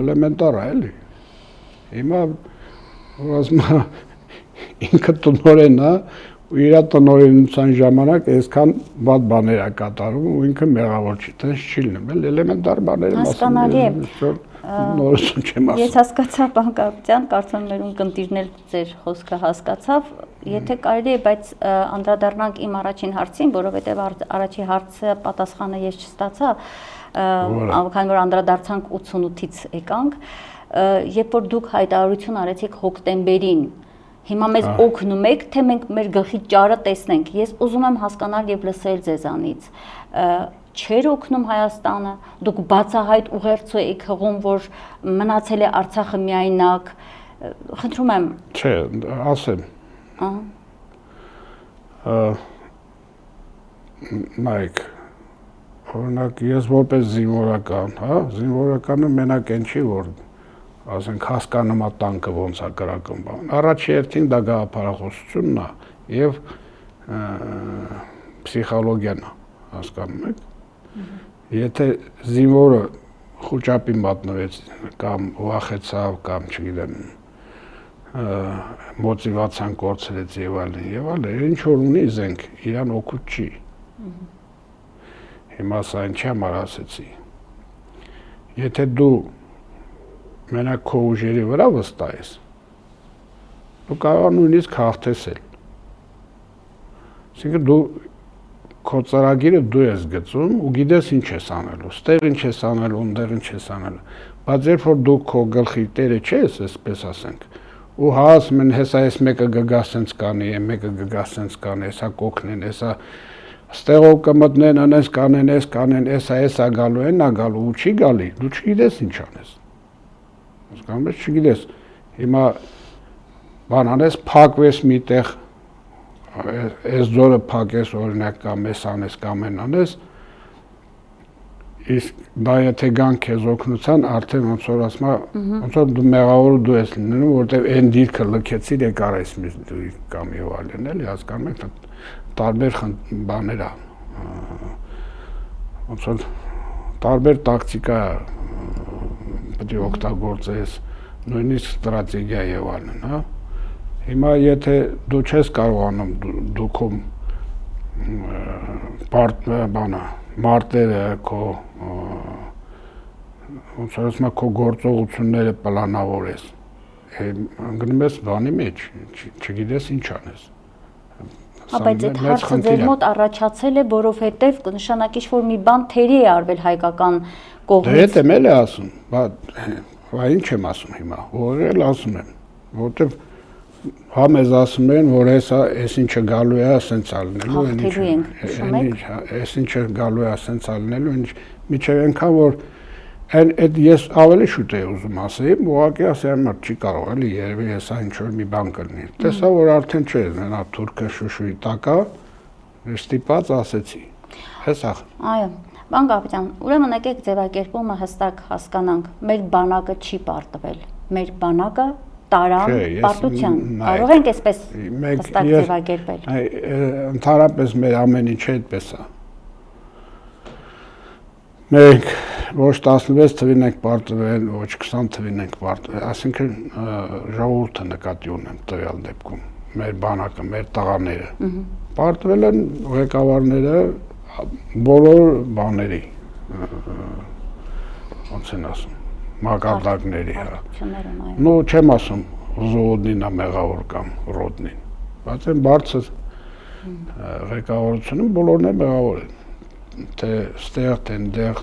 Էլեմենտար է, էլի։ Հիմա ասում ինքը տնօրենն է, ու իր տնօրինության ժամանակ այսքան բադ բաներ է կատարում ու ինքը մեղավոր չի, տես չի լինում, էլեմենտար բաները հասկանալի է։ Նորություն չեմ ասում։ Ես հասկացա, պարոն Կարապետյան, կարծում եմ մեր ընկերներն էլ ձեր խոսքը հասկացավ, եթե կարելի է, բայց անդրադառնանք իմ առաջին հարցին, որովհետև առաջի հարցը պատասխանը ես չստացա, քանի որ անդրադարձանք 88-ից եկանք, երբ որ դուք հայտարարություն արեցիք հոկտեմբերին, հիմա մեզ օգնում եք, թե մենք մեր գլխի ճարը տեսնենք։ Ես ուզում եմ հասկանալ եւ լսել ձեզանից։ Չէր օգնում Հայաստանը, դուք բացահայտ ուղերձ եք հղում, որ մնացել է Արցախը միայնակ։ Խնդրում եմ։ Չէ, ասեմ։ Նայեք, օրինակ ես որպես զինվորական, հա, զինվորականը մենակ այն չի, որ ասենք հասկանում է տանկը ոնց է կրակում։ Առաջի հերթին դա գաղափարախոսությունն է եւ պսիխոլոգիան է, հասկանում եք։ Եթե զինվորը խոճապի մատնվեց կամ վախեցավ կամ չգիտեմ մոտիվացիան կորցրեց եւ այլն, ինչ որ ունի զենք, իրան օգուտ չի։ Հիմա սա ինչ եմ ասեցի։ Եթե դու մենակ քո ուժերի վրա վստահ ես, դու կարող ես նույնիսկ հաղթել։ Այսինքն դու քո ծրագիրը դու ես գծում ու գիտես ինչ ես անելու, ստեղ ինչ ես անելու, ունդեղ ինչ ես անելու։ Բայց երբ որ դու քո գլխի տերը չես, այսպես ասենք, ու հա ասում են, հեսա այս մեկը գգա սենց կանի, մեկը գգա սենց կանի, հեսա կօգնեն, հեսա ստեղով կմտնեն, անես կանեն, այս կանեն, էսա գալու, այնա գալու, ու չի գալի, դու չգիտես ինչ անես։ Հասկանում ես, չգիտես։ Հիմա բան անես, փակվես միտեղ, այս ձորը փակես օրինակ կամ էս անես կամ այն անես, իսկ դա եթե գան քեզ օգնության, արդեն ոնց որ ասում ոնց որ դու մեղավոր դու ես լինում, որովհետև այն դիրքը լքեցիր եկար այս դու կամ եւ այլն, էլի հասկանում եք, տարբեր բաներ է, ոնց որ տարբեր տակտիկա պետք է օգտագործես, նույնիսկ ստրատեգիա եւ այլն, հա։ Հիմա եթե դու չես կարողանում դուքում մարտերը քո ոնց որ ասում քո գործողությունները պլանավորես, ընկնում ես բանի մեջ, չգիտես ինչ անես։ Բայց այդ հարցը ձեր մոտ առաջացել է, որովհետև կնշանակի որ մի բան թերի է արվել հայկական կողմից։ Դե էլ է ասում, բա ինչ եմ ասում հիմա, որ էլ ասում եմ, որովհետև հա մեզ ասում են, որ այս ինչը գալու է, ասենց ալնելու, այս ինչը գալու է, ասենց ալնելու, միջև այնքան, որ այդ ես ավելի շուտ էի ուզում ասեի, ուղղակի ասեմ, չի կարող էլի, երևի հեսա ինչ-որ մի բան կլինի։ Տեսա, որ արդեն չէ, նա թուրքը շուշուի տակա, ստիպած ասեցի, հեսա։ Այո, պարոն Կարապետյան, ուրեմն եկեք ձևակերպումը հստակ հասկանանք, մեր բանակը չի պարտվել, մեր բանակը տարան պարտության, կարող ենք այսպես հստակ ձևակերպել։ Ընդհանրապես մեր ամեն ինչը այդպես է։ Մենք ոչ 16 թվին ենք պարտվել, ոչ 20 թվին ենք պարտվել, այսինքն ժողովուրդը նկատի ունեմ տվյալ դեպքում, մեր բանակը, մեր տղաները։ Պարտվել են ղեկավարները բոլոր բաների, ոնց են ասում, մակարդակների, նո չեմ ասում զոհոդնին է մեղավոր կամ ռոդնին, բայց այն բարձր ղեկավարությունը բոլորն է մեղավոր են, թե ստեղ, թե ընդեղ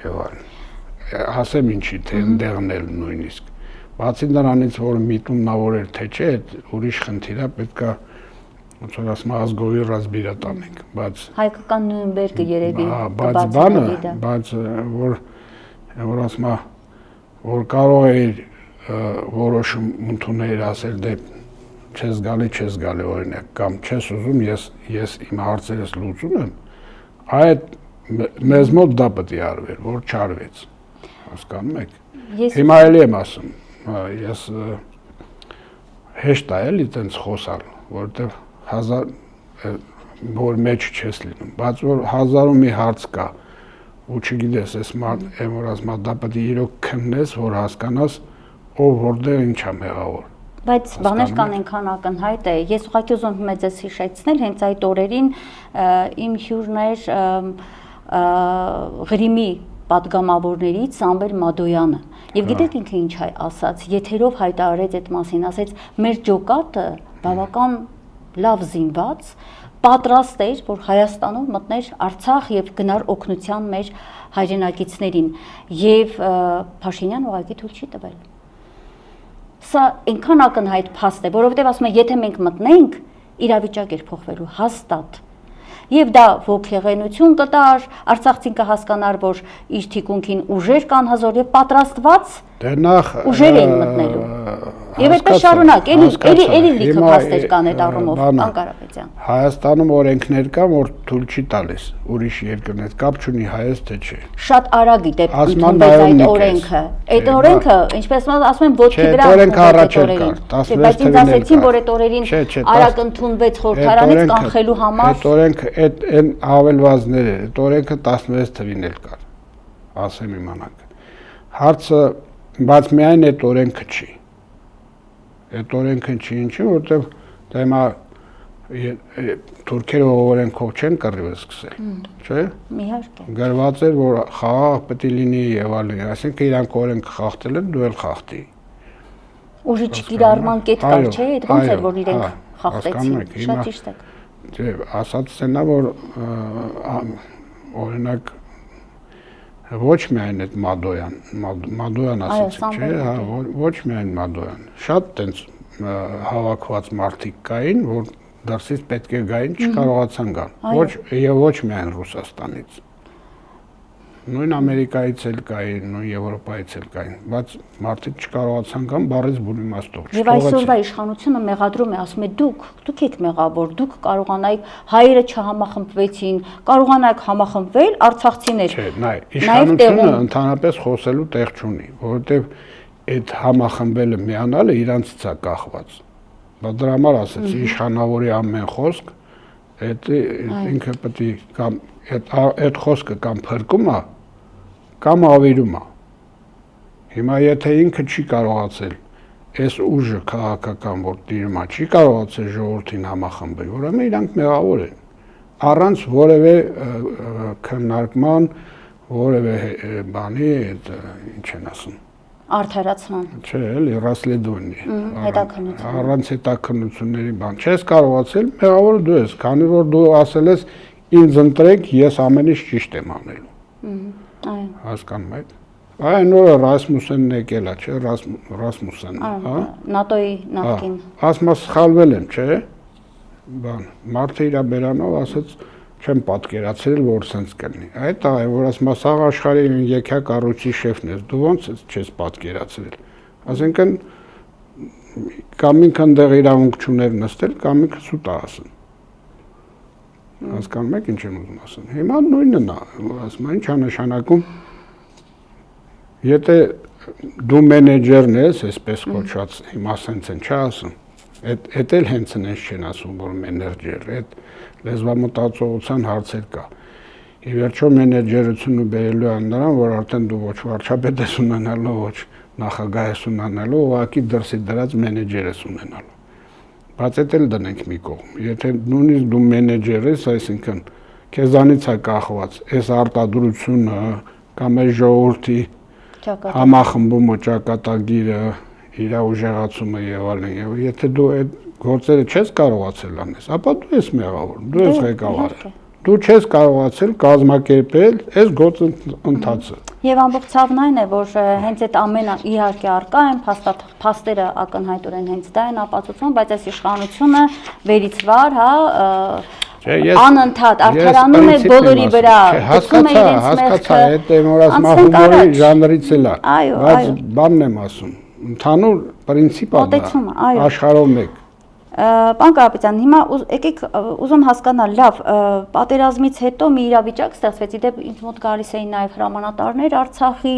եւ այլն, ասեմ ինչի, թե ընդեղն էլ նույնիսկ, բացի նրանից, որ միտումնավոր էր, թե չէ, ուրիշ խնդիր է, պետք է ոնց որ ասում ազգովի ռազմիրատան ենք, բայց հայկական Նյուրնբերգը երևի բայց որ ասում որ կարող էիր որոշում ընդունել ասել դե չես գալի օրինակ կամ չես ուզում ես իմ հարցերս լուծում եմ այդ մեզ մոտ դա պետք է արվեր որ չարվեց հասկանում եք հիմա էլի եմ ասում ես հեշտ է էլի տենց խոսալ որովհետև 1000 որ մեջ չես լինում բայց որ 1000-ում մի հարց կա ու չգիտես, այս մարդ եմ որ ասում դա պետք է իրոք քննես, որ հասկանաս ով որտեղ ինչ է մեղավոր։ Բայց բաներ կան այնքան ակնհայտ է։ Ես ուղղակի ուզում եմ ձեզ հիշեցնել, հենց այդ օրերին իմ հյուրն էր Ղրիմի պատգամավորներից Սամվել Մադոյանը։ Եվ գիտեք ինքը ինչ ասաց, եթերով հայտարարեց այդ մասին, ասեց մեր ջոկատը բավական լավ զինված, պատրաստ էր, որ Հայաստանով մտներ Արցախ եւ գնար օգնության մեր հայրենակիցներին, եւ Փաշինյան ուղղակի թույլ չի տվել։ Սա այնքան ակնհայտ փաստ է, որովհետեւ ասում են, եթե մենք մտնենք, իրավիճակ էր փոխվելու հաստատ։ Եվ դա ոգեղենություն կտար, արցախցին կհասկանար, որ իր թիկունքին ուժեր կան հազոր եւ պատրաստված ուժեր են մտնելու։ Եվ այդպես շարունակ, էլի լիքը փաստեր կան այդ առումով, պարոն Կարապետյան։ Հայաստանում օրենքներ կան, որ թույլ չի տալիս ուրիշ երկրներ, կապ չունի հայոց թե չէ։ Շատ արագ դեպ ընդունվեց այդ օրենքը։ Այդ օրենքը, ինչպես ասում են, ոտքի վրա բայց ինձ ասեցին, որ այդ օրերին արագ ընդունվեց խորհրդարանից կանխելու համար։ Այդ օրենքը այն ավելվածներ է, այդ օրենքը 16 թվին էլ կար, ասեմ իմանաք։ Հարցը, բայց միայն այդ օրենքը չի։ Այդ օրենքը չի, ինչի, որտեղ դա հիմա թուրքերը օրենքով չեն կռիվը սկսել, չէ՞։ Իհարկե։ Գրված էր, որ խաղաղ պետք է լինի եւ այլն, այսինքն իրանք օրենքը խախտել են, դու էլ խախտի։ Ուժի չկիրառման կետ կար, չէ՞, այդ ոնց էր, որ իրենք խախտեցին։ Շատ ճիշտ է։ Դե ասած է նա, որ օրինակ ոչ միայն այդ Մադոյան ասեցիք, չէ, հա, ոչ միայն Մադոյան։ Շատ տենց հավաքված մարդիկ կային, որ դրսից պետք է գային, չկարողացան գան։ Ոչ միայն Ռուսաստանից։ Նույն Ամերիկայից էլ կային, նույն Եվրոպայից էլ կային, բայց մարդիկ չկարողացան գան բառից բուն իմաստով։ Եվ այսօրվա իշխանությունը մեղադրում է, ասում է դուք եք մեղավոր, դուք կարողանայիք հայերը չհամախմբվեցին, կարողանայիք համախմբվել արցախցիներ։ Չէ, նայ, իշխանությունը ընդհանրապես խոսելու տեղ չունի, որովհետև այդ համախմբելը միանալը իրանցից է կախված։ Բայց դրա համար ասեցի, իշխանավորի ամեն խոսք, այդ ինքը պետք է կամ այդ խոսքը կամ փրկում է, կամ ավիրում է։ Հիմա եթե ինքը չի կարողացել այս ուժը քաղաքական, որ տիրում է, չի կարողացել ժողովրդին համախմբել, ուրեմն իրանք մեղավոր են։ Առանց որևէ քննարկման, որևէ բանի, ինչ են ասում։ Արդարացման։ Չէ, էլի ռասլեդոնի։ Հետաքննություն։ Առանց հետաքննությունների բան չես կարողացել, մեղավոր դու ես, քանի որ դու ասել ես ինձ ընտրեք, ես ամեն ինչ ճիշտ եմ անելու։ Այո։ Հասկանում եք։ Այն օրը Ռասմուսենն եկել է, չէ, Ռասմուսենն, հա։ ՆԱՏՕ-ի նախկին։ Ասում է սխալվել եմ, չէ։ Բան, մարդը իր բերանով ասաց, չեմ պատկերացրել, որ սենց կլինի։ Այդ է, որ ասում է, սաղ աշխարհի եկյա կառույցի շեֆն ես, դու ոնց չես պատկերացրել։ Այսինքն կամ ինքն դեղ իրավունք չուներ նստել, կամ ինքը սուտ է ասում։ Հասկանում եք ինչ եմ ուզում ասել։ Հիմա նույնն է, ասում են, ինչ է նշանակում։ Եթե դու մենեջերն ես, այսպես կոչված, հիմա սենց են չի ասում։ Այդ էլ հենց այնպես չեն ասում, որ մենեջեր, այդ լեզվամտածողության հարցեր կա։ Ի վերջո մենեջերությունը բերելու է նրան, որ արդեն դու ոչ վարչապետ ես ունենալու, ոչ նախագահ ես ունենալու, ուղղակի դրսի դրած մենեջեր ես ունենալու։ Բայց այդ էլ դնենք մի կողմ։ Եթե նույնիսկ դու մենեջեր ես, այսինքն քեզանից է կախված այս արտադրությունը կամ այս ժողովրդի համախմբումը, ճակատագիրը, իր ուժեղացումը եւ այլն, եւ եթե դու այդ գործերը չես կարողացել անես, ապա դու ես մեղավոր, դու ես ղեկավարը։ Դու չես կարողացել կազմակերպել այս գործընթացը։ Եվ ամբողջ ցավն այն է, որ հենց այդ ամենը իհարկե արկա են, փաստերը ակնհայտորեն հենց դա են ապացուցում, բայց այս իշխանությունը վերից վար, հա, անընդհատ արդարանում է բոլորի վրա, գցում է իրենց մեղքը։ Հասկացա, այդ որ ասում հումորի ժանրից էլ է, բայց բանն եմ ասում, ընդհանուր պրինցիպ է աշխարհով մեկ։ Պարոն Կարապետյան, հիմա եկեք ուզում հասկանալ, լավ, պատերազմից հետո մի իրավիճակ ստեղծվեց, իդեպ ինձ մոտ գալիս էին նաև հրամանատարներ Արցախի,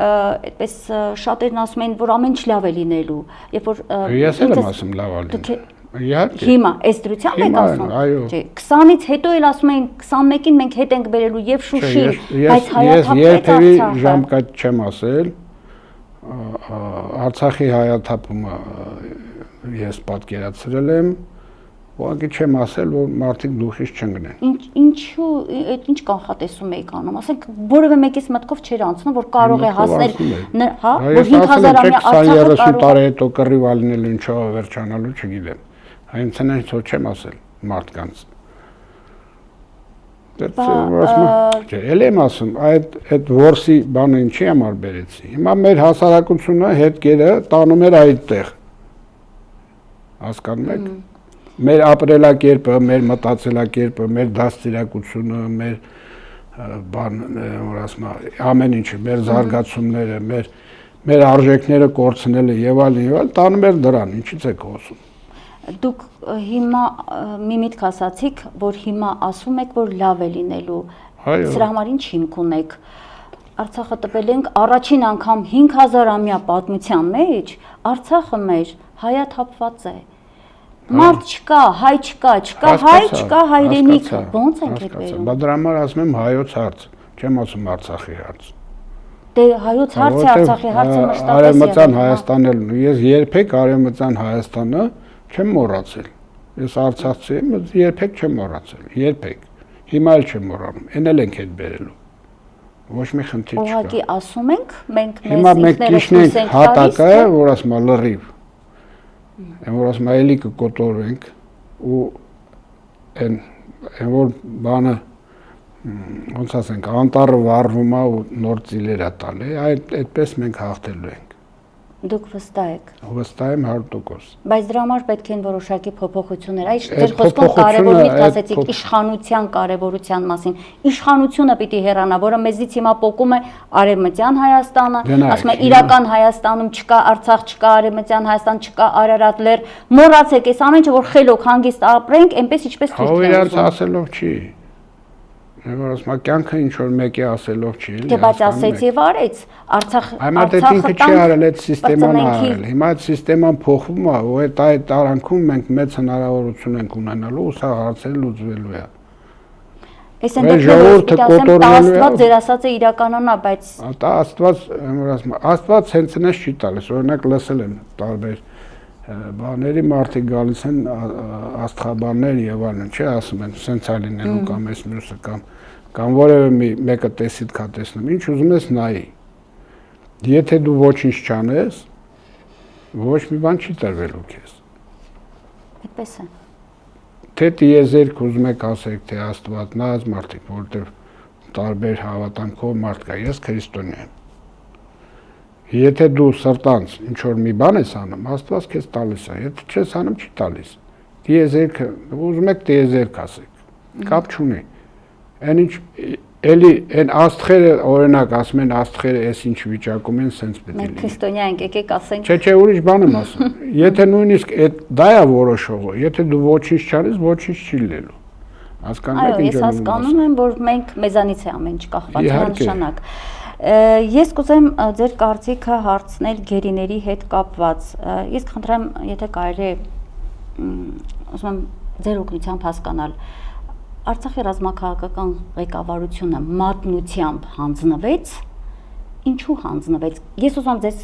այդպես շատերն ասում են, որ ամեն ինչ լավ է լինելու, երբ որ ես էլ եմ ասում լավ է լինելու։ Իհարկե։ Հիմա այս դրությամբ եք ասում։ Չէ, 20-ից հետո էլ ասում էին 21-ին մենք հետ ենք բերելու եւ Շուշին, բայց հայաթափվեց Արցախը։ Ես ժամկետ չեմ ասել, Արցախի հայաթափումը ես պատկերացրել եմ, ուղղակի չեմ ասել, որ մարդիկ դուխից չընկնեն։ Ինչու ինչ կանխատեսում եք անում, ասենք որևէ մեկից մտքով չէր անցնում, որ կարող է հասնել, հա, որ 5000-ամյա Արցախը 30 տարի հետո կռիվ ալինել ինչով վերջանալու չգիտեմ։ Հենց այնից որ չեմ ասել մարդկանց։ Էլ եմ ասում, այդ որսի բանը ինչի համար բերեցի։ Հիմա մեր հասարակությունը հետքերը տանում էր այդտեղ։ Հասկանում եք։ Մեր ապրելակերպը, մեր մտածելակերպը, մեր դաստիարակությունը, մեր բան, որ ասում եմ, ամեն ինչը, մեր զարգացումները, մեր արժեքները կորցնելը եւ այլն, տանում էր դրան, ինչից է խոսում։ Դուք հիմա մի միտք ասացիք, որ հիմա ասում եք, որ լավ է լինելու։ Սրա համար ինչ հիմք ունեք։ Արցախը տվել ենք առաջին անգամ 5000-ամյա պատմության մեջ, Արցախը մեր հայաթափված է։ Մարդ չկա, հայ չկա, չկա հայ, չկա հայրենիքը։ Ոնց ենք այդ վերում։ Բա դրա համար ասում եմ հայոց հարց, չեմ ասում Արցախի հարց։ Դե հայոց հարցը Արցախի հարցը մշտապես Արևմտյան Հայաստանն էլ ես երբեք Արևմտյան Հայաստանը չեմ մոռացել։ Ես արցախցի եմ, երբեք չեմ մոռացել, երբեք։ Հիմա էլ չեմ մոռանում, այն էլ ենք հետ բերելու։ Ոչ մի խնդիր չկա։ Ուղղակի ասում ենք, մենք հիմա մենք կիշնենք հատակը, որ ասում է լրիվ։ Այն որ ասում է էլի կկոտորվենք ու այն որ բանը ոնց ասենք անտառը վառվում է ու նոր ծիլեր է տալի, այդպես մենք հաղթելու ենք։ Դուք վստահ եք։ Վստահ եմ 100%։ Բայց դրա համար պետք են որոշակի փոփոխություններ։ Այս ձեր խոսքով կարևոր միտք ասեցիք իշխանության կարևորության մասին։ Իշխանությունը պիտի հեռանա, որը մեզից հիմա պոկում է Արևմտյան Հայաստանը, ասում է իրական Հայաստանում չկա Արցախ, չկա Արևմտյան Հայաստան, չկա Արարատ լեռ։ Մոռացեք այս ամեն ինչը, որ խելոք հանգիստ ապրենք, այնպես ինչպես թույլ տվեք։ Իրաց ասելով չի։ Որ ասում է կյանքը ինչ որ մեկի ասելով չի, էլի։ Դե բայց ասեց եւ արեց։ Արցախը ինքը չի արել, այդ սիստեման արել։ Հիմա այդ սիստեման փոխվում է, ու այդ տարանքում մենք մեծ հնարավորություն ենք ունենալու, ու սա հարցերը լուծվելու է։ Այս ընդդեմ Աստված ձեր ասածը իրականանա, բայց դա Աստված, որ ասում է, Աստված հենց այնպես չի տալիս, օրինակ լսել եմ տարբեր բաների մարդիկ գալիս են աստղաբաններ եւ այլն, չէ, ասում են, սենց է լինելու կամ այս մյուսը կամ որևէ մեկը տեսիդ կա տեսնում, ինչ ուզում ես նայի։ Եթե դու ոչինչ չանես, ոչ մի բան չի տրվելու քեզ։ Այդպես է։ Թե տիեզերք ուզում եք ասեք, թե Աստված, նայած մարդիկ, որտեղ տարբեր հավատանքով մարդ կա, ես քրիստոնյա եմ։ Եթե դու սրտանց ինչ որ մի բան ես անում, Աստված քեզ տալիս է, եթե չես անում, չի տալիս։ Տիեզերքը, ուզում եք տիեզերք ասեք, կապ չունի։ Այն ինչ էլի այն աստղերը, օրինակ ասում են աստղերը էս ինչ վիճակում են, սենց պետք է լինի։ Մենք քրիստոնյա ենք, եկեք ասենք։ Չէ, ուրիշ բան եմ ասում։ Եթե նույնիսկ դա է որոշողը, եթե դու ոչինչ չանես, ոչինչ չի լինելու։ Հասկանում եք ինչ եմ ասում։ Այո, ես հասկանում եմ, որ մենք մեզանից է ամեն ինչ կախված, միանշանակ։ Ես կուզեմ ձեր կարծիքը հարցնել գերիների հետ կապված։ Ես կխնդրեմ, եթե կարելի է, ասում եմ, ձեր օգնությամբ հասկանալ, Արցախի ռազմաքաղաքական ղեկավարությունը մատնությամբ հանձնվեց, ինչու հանձնվեց։ Ես ուզում եմ ձեզ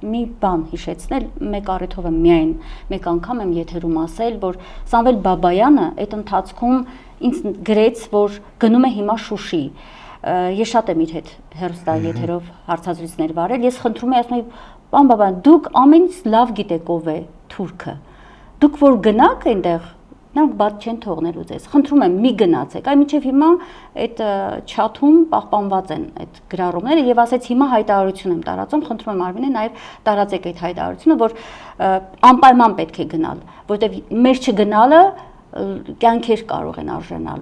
մի բան հիշեցնել, մեկ առիթով եմ միայն մեկ անգամ եմ եթերում ասել, որ Սամվել Բաբայանը այդ ընթացքում ինձ գրեց, որ գնում է հիմա Շուշի։ Ես շատ եմ իր հետ հեռուստաեթերով հարցազրույցներ վարել, ես խնդրում եմ, ասում եմ, պարոն Բաբայան, դուք ամեն ինչ լավ գիտեք ով է թուրքը։ Դուք որ գնաք այնտեղ, նրանք բաց չեն թողնելու ձեզ։ Խնդրում եմ, մի գնացեք։ Այ մինչև հիմա այդ չաթում պահպանված են այդ գրառումները եւ ասեց հիմա հայտարարություն եմ տարածում, խնդրում եմ Արմինե նաեւ տարածեք այդ հայտարարությունը, որ անպայման պետք է գնալ, որտեւ մեր չգնալը կյանքեր կարող են արժանալ։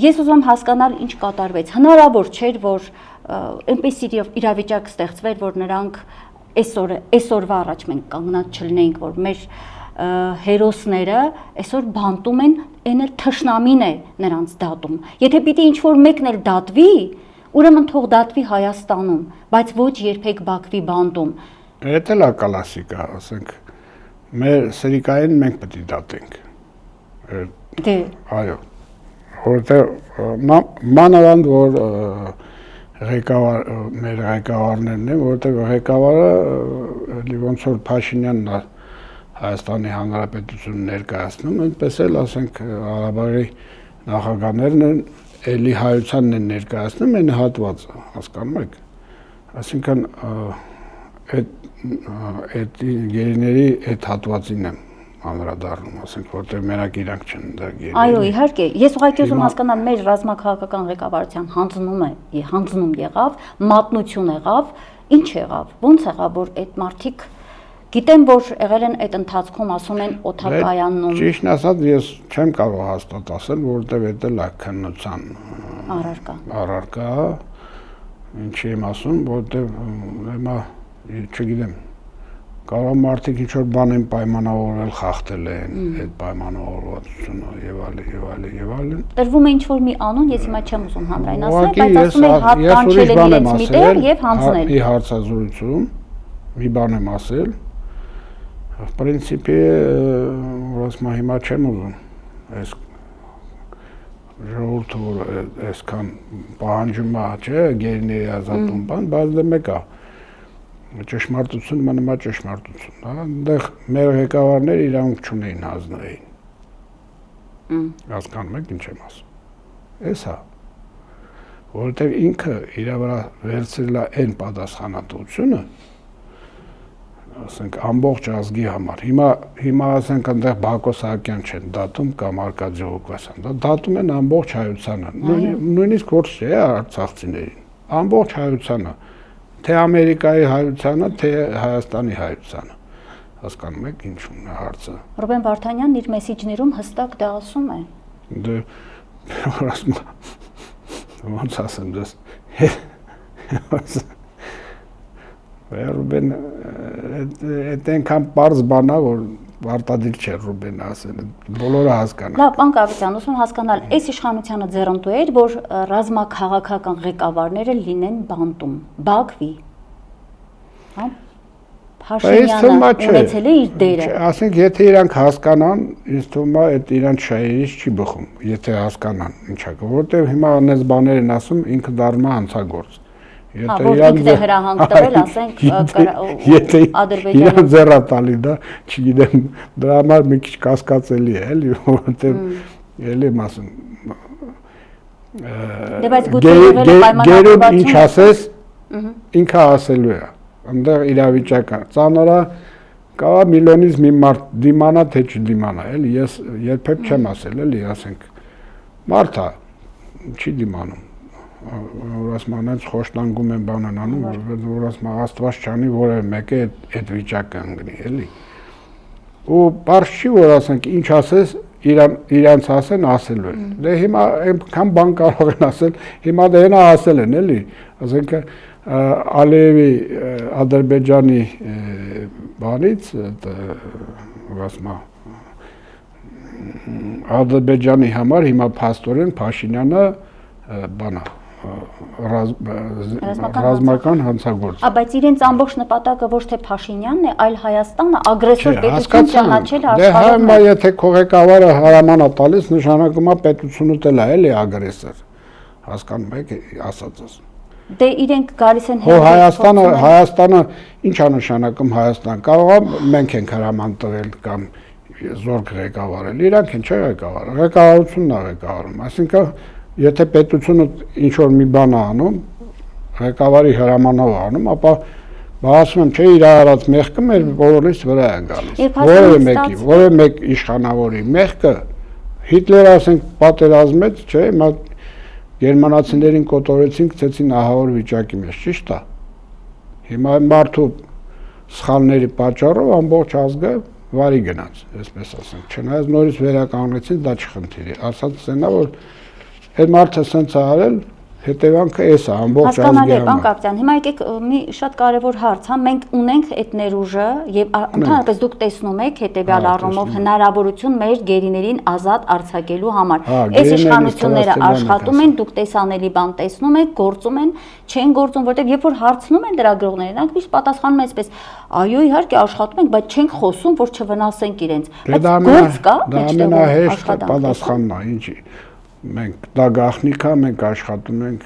Ես ուզում եմ հասկանալ ինչ կատարվեց։ Հնարավոր չէր, որ այնպես իրավիճակ ստեղծվեր, որ նրանք այսօրվա առաջ մենք կանգնած չլինենք, որ մեր հերոսները այսօր բանտում են, այն էլ թշնամին է նրանց դատում։ Եթե պիտի ինչ-որ մեկն էլ դատվի, ուրեմն թող դատվի Հայաստանում, բայց ոչ երբեք Բաքվի բանտում։ Դա էլ է կլասիկա, ասենք, մեր սրիկային մենք պետք է դատենք։ Դե։ Այո։ Որտեղ մանավանդ որ մեր ղեկավարներն են, որտեղ ղեկավարը ոնց որ Փաշինյանն Հայաստանի Հանրապետությունը ներկայացնում, այնպես էլ ասենք Ղարաբաղի նախագահներն են էլի հայությանն են ներկայացնում այն հատվածը, հասկանում եք։ Այսինքն այդ գերիների այդ հատվածին եմ անդրադառնում, ասենք, որտեղ մենակ իրանք չեն դա գերիներ։ Այո, իհարկե, ես ուղղակի ուզում հասկանամ մեր ռազմաքաղաքական ղեկավարության հանձնում եղավ, մատնություն եղավ, ինչ եղավ, ոնց եղավ, որ այդ մարդիկ գիտեմ, որ եղել են այդ ընթացքում, ասում են օդակայանում։ Ճիշտն ասած, ես չեմ կարող հաստատ ասել, որովհետև դա լա քննության առարկա, ինչի եմ ասում, որովհետև հիմա չգիտեմ, կարող մարդիկ ինչ որ բան են պայմանավորել, խախտել են այդ պայմանավորվածությունը եւ այլն։ Տրվում է ինչ որ մի անուն, ես հիմա չեմ ուզում հանրային ասել, բայց ասում են հատ կանչել են իրենց մի տեղ եւ հանձնել։ Ի հարցազրույցում մի բան եմ ասել։ В принципе, ուրասմա հիմա չեմ ուզում այս ժողովուրդը որ այսքան պահանջում է, չէ, գերիների ազատում բան, բայց դա մեկ է։ Ճշմարտություն մնում է ճշմարտություն, հա, այնտեղ մեր ղեկավարները իրավունք չունեին հանձնային։ Հասկանում եք ինչ եմ ասում։ Էս է։ Որովհետև ինքը իր վրա վերցրել է այն պատասխանատվությունը, ասենք ամբողջ ազգի համար։ Հիմա ասենք այնտեղ Բակո Սահակյան չեն դատում կամ Արկադի Ղուկասյան, դա դատում են ամբողջ հայությանը, նույնիսկ ոչ չէ արցախցիներին, ամբողջ հայությանը, թե Ամերիկայի հայությանը, թե Հայաստանի հայությանը։ Հասկանում եք ինչու՞ն է հարցը։ Ռուբեն Վարդանյանն իր մեսիջներում հստակ դա ասում է։ Դե ոնց ասեմ դες։ Ռուբեն այդ այնքան པարզ բան է, որ արտադիր չէ Ռուբեն ասել, բոլորը հասկանան։ Լավ, պարոն Կավիցյան, ուզում հասկանալ, այս իշխանությանը ձեռնտու էր, որ ռազմաքաղաքական ղեկավարները լինեն բանտում, Բաքվի։ Հա։ Փաշինյանը ունեցել է իր դերը։ Ասենք, եթե իրանք հասկանան, ինձ թվում է այդ իրանք շահերից չի բխում, եթե հասկանան ինչա, որտեղ հիմա անես բաներ են ասում, ինքը դառնում է հանցագործ։ Որ ինքն է հրահանգ տվել, ասենք, Ադրբեջանը։ Իրան ձեռա տալի դա, չգիտեմ, դրա համար մի քիչ կասկածելի է, էլի, որովհետև էլի եմ ասում։ Դե բայց գուցե եղել է պայմանավորվածություն։ Ինչ ասես, ինքը ասելու է, այնտեղ իրավիճակը ծանոթ է, կարող է միլիոնից մի մարդ դիմանա, թե չդիմանա, էլի, ես երբեք չեմ ասել, էլի, ասենք, մարդ է, չի դիմանում։ Ուրասման այնց խոշտանգում են բան են անում, ուրասման Աստված չանի, որևէ մեկը այդ վիճակը ընկնի, էլի։ Ու բարձ չի, որ ասենք, ինչ ասես, իրանց ասեն, ասելու են։ Դե հիմա այնքան բան կարող են ասել, հիմա դա հենա ասել են, էլի։ Ասենք, Ալիևի Ադրբեջանի բանից, ուրասման Ադրբեջանի համար հիմա փաստորեն Փաշինյանը բանա ռազմական հանցագործ։ Բայց իրենց ամբողջ նպատակը ոչ թե Փաշինյանն է, այլ Հայաստանը ագրեսոր պետություն ճանաչել աշխարհում։ Դե հիմա եթե քո ղեկավարը հրաման է տալիս, նշանակում է պետությունը դել է, էլի ագրեսոր։ Հասկանում եք ասածս։ Դե իրենք գալիս են Հայաստանը ի՞նչ է նշանակում Հայաստան։ Կարող է մենք ենք հրաման տվել կամ զորք ղեկավարել, իրանք են չէ ղեկավարը, ղեկավարությունն է ղեկավարում, այսինքն եթե պետությունը ինչ որ մի բան է անում, ղեկավարի հրամանով անում, ապա ասում եմ, չէ, իր արած մեղքը մեր բոլորիս վրա է գալիս։ Որևէ մեկ իշխանավորի մեղքը Հիտլերը ասենք պատերազմեց, չէ, հիմա գերմանացիներին կոտորեցին, գցեցին ահավոր վիճակի մեջ, ճիշտ է։ Հիմա մարդու սխալների պատճառով ամբողջ ազգը վարի գնաց, այսպես ասենք, չնայած նորից վերականգնեցին, դա չխնդիր է, ասած սենա, որ այդ մարդը սենց է արել, հետևանքը էս է, ամբողջ ազգի համար։ Հասկանալի, պարոն Կապիտան, հիմա եկեք մի շատ կարևոր հարց, հա, մենք ունենք այդ ներուժը եւ ընդհանրապես դուք տեսնում եք հետեւյալ առումով հնարավորություն մեր գերիներին ազատ արձակելու համար։ Այս իշխանությունները աշխատում են, դուք տեսանելի բան տեսնում եք, գործում են, չեն գործում, որտեղ երբ որ հարցնում են լրագրողներին, նրանք միշտ պատասխանում են այսպես. այո, իհարկե աշխատում ենք, բայց չենք խոսում, որ չվնասենք իրենց։ Բայց գործ կա, դա ամենահեշտ պատասխանն է, ինչի։ Մենք դա գաղտնիք է, մենք աշխատում ենք։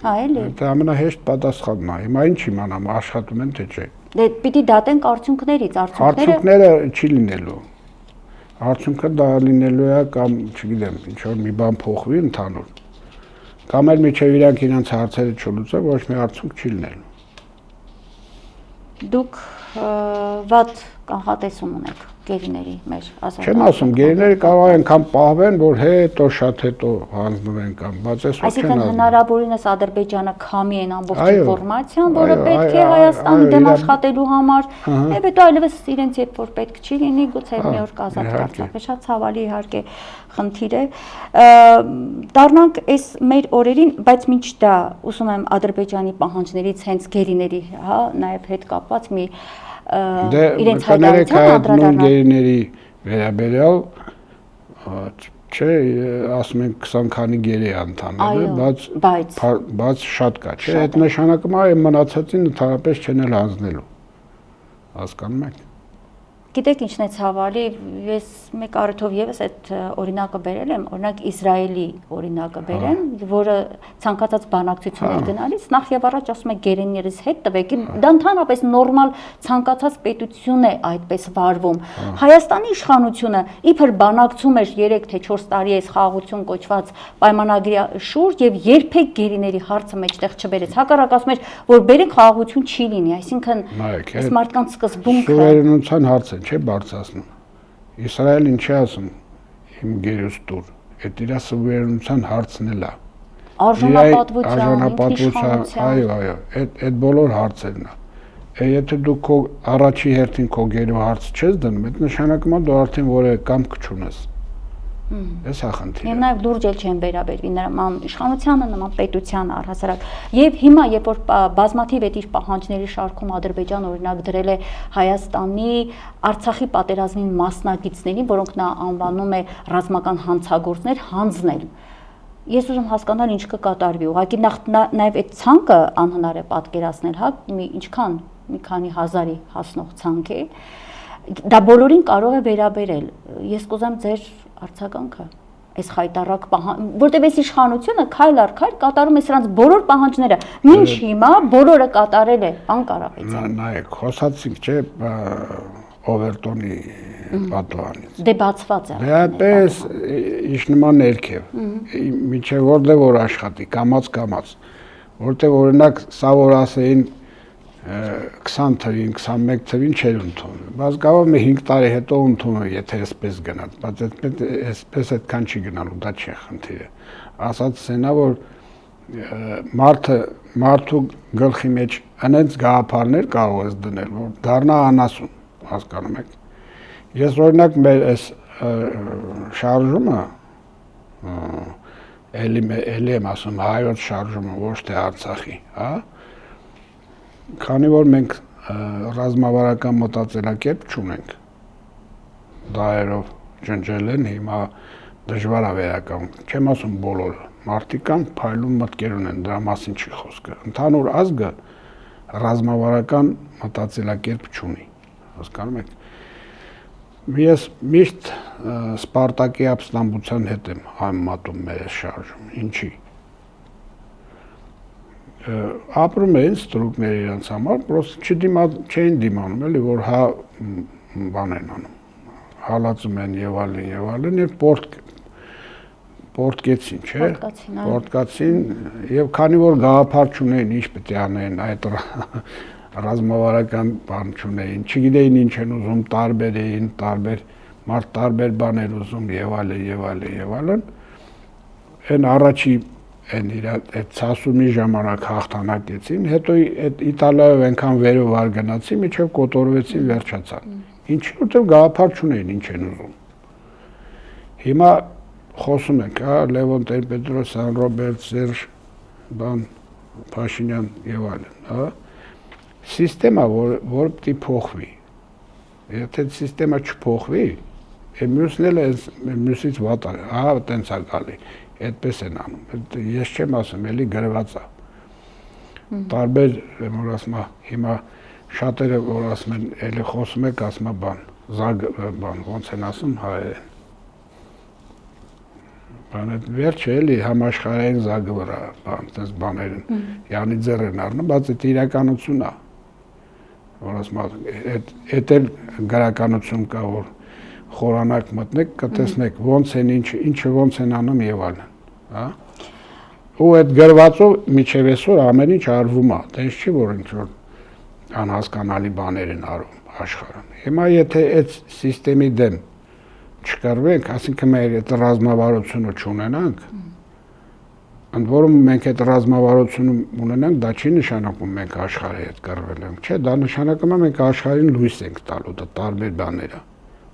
Դա ամենահեշտ պատասխանն է։ Հիմա ինչ իմանամ, աշխատում են թե չէ։ Դե պիտի դատենք արդյունքներից, արդյունքները չի լինելու։ Արդյունքը դա լինելու է կամ, չգիտեմ, ինչ-որ մի բան փոխվի ընդհանուր։ Կամ էլ միջև իրանք իրենց հարցերը չլուծեն, ոչ մի արդյունք չի լինելու։ Դուք վատ կանխատեսում ունեք գերիների մեր ազատ։ Չեմ ասում, գերիները կարող են կամ պահվեն, որ հետո շատ հետո հանձնվեն կամ, բայց այսօր չեն Այսինքն հնարավորինս Ադրբեջանը քամի են ամբողջ Այո, ինֆորմացիան, որը այո, պետք է այո, Հայաստանի այո, դեմ իրան- աշխատելու համար, եւ հետո այլևս իրենց երբ որ պետք չի լինի, գուցե մի օր կազատ իհարկե։ դարձավ։ Շատ ցավալի իհարկե խնդիր է։ Դառնանք այս մեր օրերին, բայց մինչ դա ուզում եմ Ադրբեջանի պահանջներից հենց գերիների, հա, նաեւ հետ կապված մի իրենց հայտարարության նույն անդրադառնալ։ գերիների վերաբերյալ չէ, ասում են 20 քանի գերի անդամներ, բայց շատ կա, չէ, այդ նշանակում է մնացածին ընդհանրապես չեն էլ հանձնելու։ Հասկանում եք։ Գիտեք ինչն է ցավալի, ես մեկ առիթով եւս այդ օրինակը բերել եմ, օրինակ Իսրայելի օրինակը բերեմ, որը ցանկացած բանակցություններ գնալիս նախ եւ առաջ ասում է գերիներից հետ տվեք, դա ընդհանրապես նորմալ ցանկացած պետություն է այդպես վարվում։ Հայաստանի իշխանությունը իբր բանակցում էր 3 թե 4 տարի այս խաղաղություն կոչված պայմանագրի շուրջ եւ երբեք գերիների հարցը մեջտեղ չբերեց։ Հակառակ ասում էր, որ բերենք խաղաղություն չի լինի, այսինքն այս մարդկանց սկզբունքը սուվերենության հարցը չէ բարձրացնում։ Իսրայելը ինչ է ասում, իմ գերուս տուր, այդ իր սուվերենության հարցն էլ է։ Արժանապատվության, այո, այդ բոլոր հարցերն է։ Եթե դու քո առաջի հերթին քո գերու հարց չես դնում, այդ նշանակում է դու արդեն որևէ կամք չունես։ Էս է խնդիրը։ Եվ նաև լուրջ էլ չեն վերաբերվի նման իշխանությանը, նման պետությանը առհասարակ։ Եվ հիմա, երբ որ բազմաթիվ այդ իր պահանջների շարքում Ադրբեջանը օրինակ դրել է Հայաստանի Արցախի պատերազմին մասնակիցներին, որոնք նա անվանում է ռազմական հանցագործներ, հանձնել։ Ես ուզում հասկանալ ինչ կկատարվի։ Ուղղակի նաև այդ ցանկը անհնար է պատկերացնել, հա, մի քանի հազարի հասնող ցանկ է։ Դա բոլորին կարող է վերաբերել։ Ես կուզեմ ձեր արձագանքը այս խայտառակ որտեղ այս իշխանությունը քայլ առ քայլ կատարում է սրանց բոլոր պահանջները։ Մինչ հիմա բոլորը կատարել է բան Կարապետյան։ Նայեք, խոսացինք, չէ, Օվերտոնի պատվանից։ Դե բացված է։ Դե այդպես իշխնման ներքև։ Միջև որտեղ որ աշխատի, կամած, որտեղ օրինակ սա որ ասեին 20 թվին, 21 թվին չէր ընդունում։ Բայց կարող է 5 տարի հետո ընդունում, եթե այսպես գնաց, բայց այսպես այդքան չի գնալու, դա չի խնդիրը։ Ասած սենա որ մարդու գլխի մեջ այնց գաղափարներ կարող ես դնել, որ դառնա անասուն, հասկանում եք։ Ես օրինակ մեր այս շարժումը էլի եմ ասում հայոց շարժումը, ոչ թե Արցախի, հա։ Քանի որ մենք ռազմավարական մտածելակերպ չունենք, դայերով ջնջել են, հիմա դժվար է վերականգնել, չեմ ասում բոլորը, մարդիկ կան փայլուն մտքեր ունեն, դրա մասին չի խոսքը։ Ընդհանուր ազգը ռազմավարական մտածելակերպ չունի, հասկանում եք։ Ես միշտ Սպարտակի ապստամբության հետ եմ համեմատում մեր շարժում, ինչի։ Ապրում էին ստրուկները իրենց համար, պրոստը չէին դիմանում, էլի, որ հա բան են անում, հալածում են եւ այլն, եւ պորտկեցին, չէ, պորտկացին, եւ քանի որ գաղափար չունեին, ինչ պետք է անեն, այդ ռազմավարական բան չունեին, չգիտեին ինչ են ուզում, տարբեր էին, տարբեր բաներ ուզում եւ այլն, այն առաջի այն իր այդ ցասումի ժամանակ հաղթանակեցին, հետո այդ Իտալիայով այնքան վերով գնացին, միջև կոտորվեցին, վերջացան։ Ինչի որտեղ գաղափար չունեին, ինչ են ուզում։ Հիմա խոսում ենք, հա, Լևոն Տեր-Պետրոսյան, Ռոբերտ Սերժ, բան Փաշինյան եւ այլն, հա։ Սիստեմա, որ պիտի փոխվի։ Եթե սիստեմա չփոխվի, մյուսն էլ մյուսից վատ է, հա, տենց է գալի։ Այդպես են անում, ես չեմ ասում, էլի գրված է։ Տարբեր, որ ասում է, հիմա շատերը, որ ասում են, էլի խոսում եք, ասում է բան, ոնց են ասում հայերեն։ Բան այդ վերջը էլի համաշխարհային զագը վրա, բան, տես բաներ են, յանի ձեռ են առնում, բայց այդ իրականություն է, որ ասում է, այդ էլ գրականություն կա, որ խորանակ մտնեք, կտեսնեք ոնց են ինչը ոնց են անում եւ այլն, հա։ Ու այդ գրվածով միջև այսօր ամեն ինչ արվում է, դες չի որ ինչ որ անհասկանալի բաներ են արում աշխարհում։ Հիմա եթե այդ համակարգի դեմ չկրվենք, ասինքն մեր այդ ռազմավարությունը չունենանք, ընդ որում մենք այդ ռազմավարությունը ունենանք, դա չի նշանակում մենք աշխարհի հետ կռվել ենք, չէ, դա նշանակում է մենք աշխարհին լույս ենք տալու, դա տարբեր բաներ է։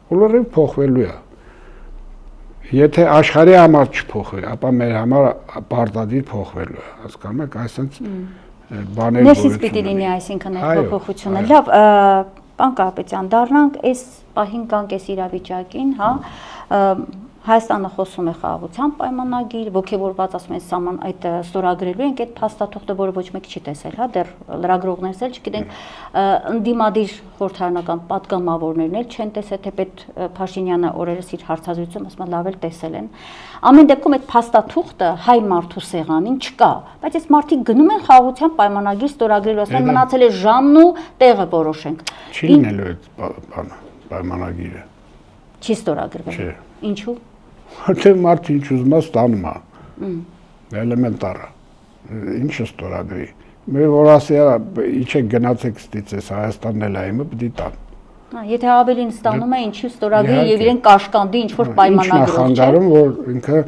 Բոլորը փոխվելու է։ Եթե աշխարհի համար չփոխվի, ապա մեր համար պարտադիր փոխվելու է, հասկանում եք, այսինքն բաներ ներսից պիտի լինի, այսինքն այդ փոփոխությունը։ Լավ, պարոն Կարապետյան, դառնանք այս պահին կանք այս իրավիճակին, հա, Հայաստանը խոսում է խաղաղության պայմանագիր, ոգևորված ասում են սահման այդ ստորագրելու ենք այդ փաստաթուղթը, որը ոչ մեկ չի տեսել, հա, դեռ լրագրողներս էլ չգիտենք, ընդդիմադիր խորհրդարանական պատգամավորներն էլ չեն տեսել, թեպետ Փաշինյանը օրերս իր հարցազրույցում ասում է լավ էլ տեսել են։ Ամեն դեպքում այդ փաստաթուղթը հայ մարդու սեղանին չկա, բայց այս մարդիկ գնում են խաղաղության պայմանագիր ստորագրելու, ասեն մնացել է ժամն ու տեղը որոշենք։ Չի լինելու այդ պայմանագիրը։ Չի ստորագրվել։ Ինչու՞։ Թե մարդը ինչ ուզում է ստանում է, էլեմենտար է, ինչը ստորագրի, մեր որ ասի իչեք գնացեք ստիծես Հայաստանն էլ այմը պտի տան։ Եթե ավելին ստանում է, ինչի ստորագրի եւ իրեն կաշկանդի ինչ-որ պայմանագրով, չէ՞։ Ինչ նախանձարում, որ ինքը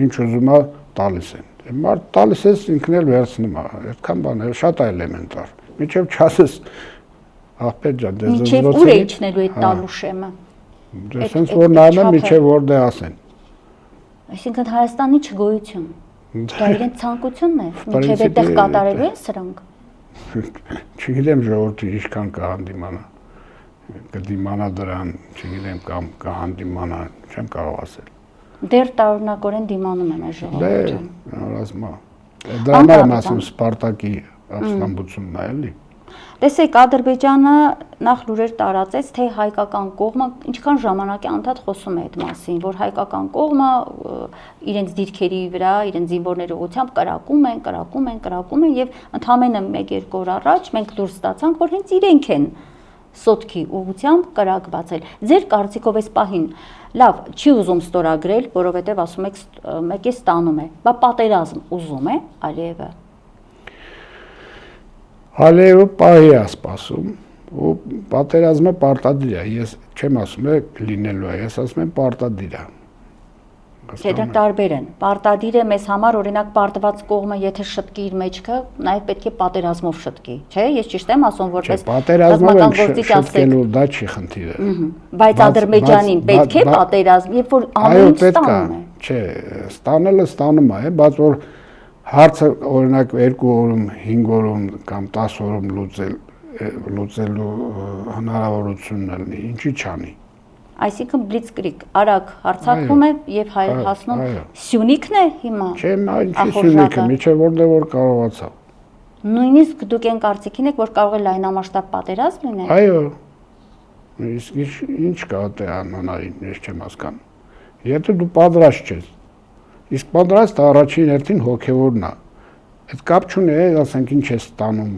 ինչ ուզում է տալիս են։ Մարդ տալիս ես ինքն էլ վերցնում է, այդքան բան է, շատ է էլեմենտար։ Մինչև չասես աղբեր ջան, դες մինչև ուր է իջնելու այդ տալու շեմը։ Դες sense որ նայում եմ մինչև որտեղ ասեն։ Այսինքն Հայաստանի չգոյություն։ Դա իրենց ցանկությունն է, մինչև այդտեղ կատարելու են սրանք։ Չգիտեմ ժողովուրդը ինչքան կհանդիմանա, կդիմանա դրան, չգիտեմ կամ կհանդիմանա, չեմ կարող ասել։ Դեռ տարօրինակորեն դիմանում են այս ժողովուրդը։ Դրա համար եմ ասում Սպարտակի ապստամբությունն է, էլի։ Տեսեք, Ադրբեջանը նախ լուրեր տարածեց, թե հայկական կողմը ինչքան ժամանակ է անդադ խոսում է այդ մասին, որ հայկական կողմը իրենց դիրքերի վրա, իրենց զինվորների ուղղությամբ կրակում են եւ ընդամենը 1-2 օր առաջ մենք լուր ստացանք, որ հենց իրենք են սոտքի ուղղությամբ կրակ բացել։ Ձեր կարծիքով այս պահին լավ, չի ուզում ստորագրել, որովհետեւ ասում եք մեկ է ստանում է, բա պատերազմ ուզում է Ալիևը։ Ալիևը պահի է սպասում, ու պատերազմը պարտադիր է, ես չեմ ասում է լինելու է, ես ասում եմ պարտադիր է։ Թե դա տարբեր են, պարտադիր է մեզ համար, օրինակ պարտված կողմը եթե շտկի իր մեջքը, նաև պետք է պատերազմով շտկի, չէ՞, ես ճիշտ եմ ասում, որպես պատերազմով շտկելու դա չի խնդիրը։ Բայց Ադրբեջանին պետք է պատերազմ, երբ որ ամեն ինչ ստանում է։ Չէ, ստանելը ստանում է, բայց որ հարցը օրինակ 2 օրում, 5 օրում կամ 10 օրում լուծելու հնարավորությունն ունի, ինչի չանի։ Այսինքն բլիցկրիգ, արագ հարցակվում է եւ հասնում Սյունիքն է հիմա։ Չէ, ինչի Սյունիքը, միջև որտեղ որ կարողացավ։ Նույնիսկ դուք այն կարծիքին եք, որ կարող է լայնամասշտաբ պատերազմ լինել։ Այո։ Իսկ ինչ կա դե անհնարին, ես չեմ հասկանում։ Եթե դու պատրաստ ես, իսկ պատրաստ առաջին հերթին հոգևորն է։ Այդ կապ չունի, ասենք ինչ է ստանում։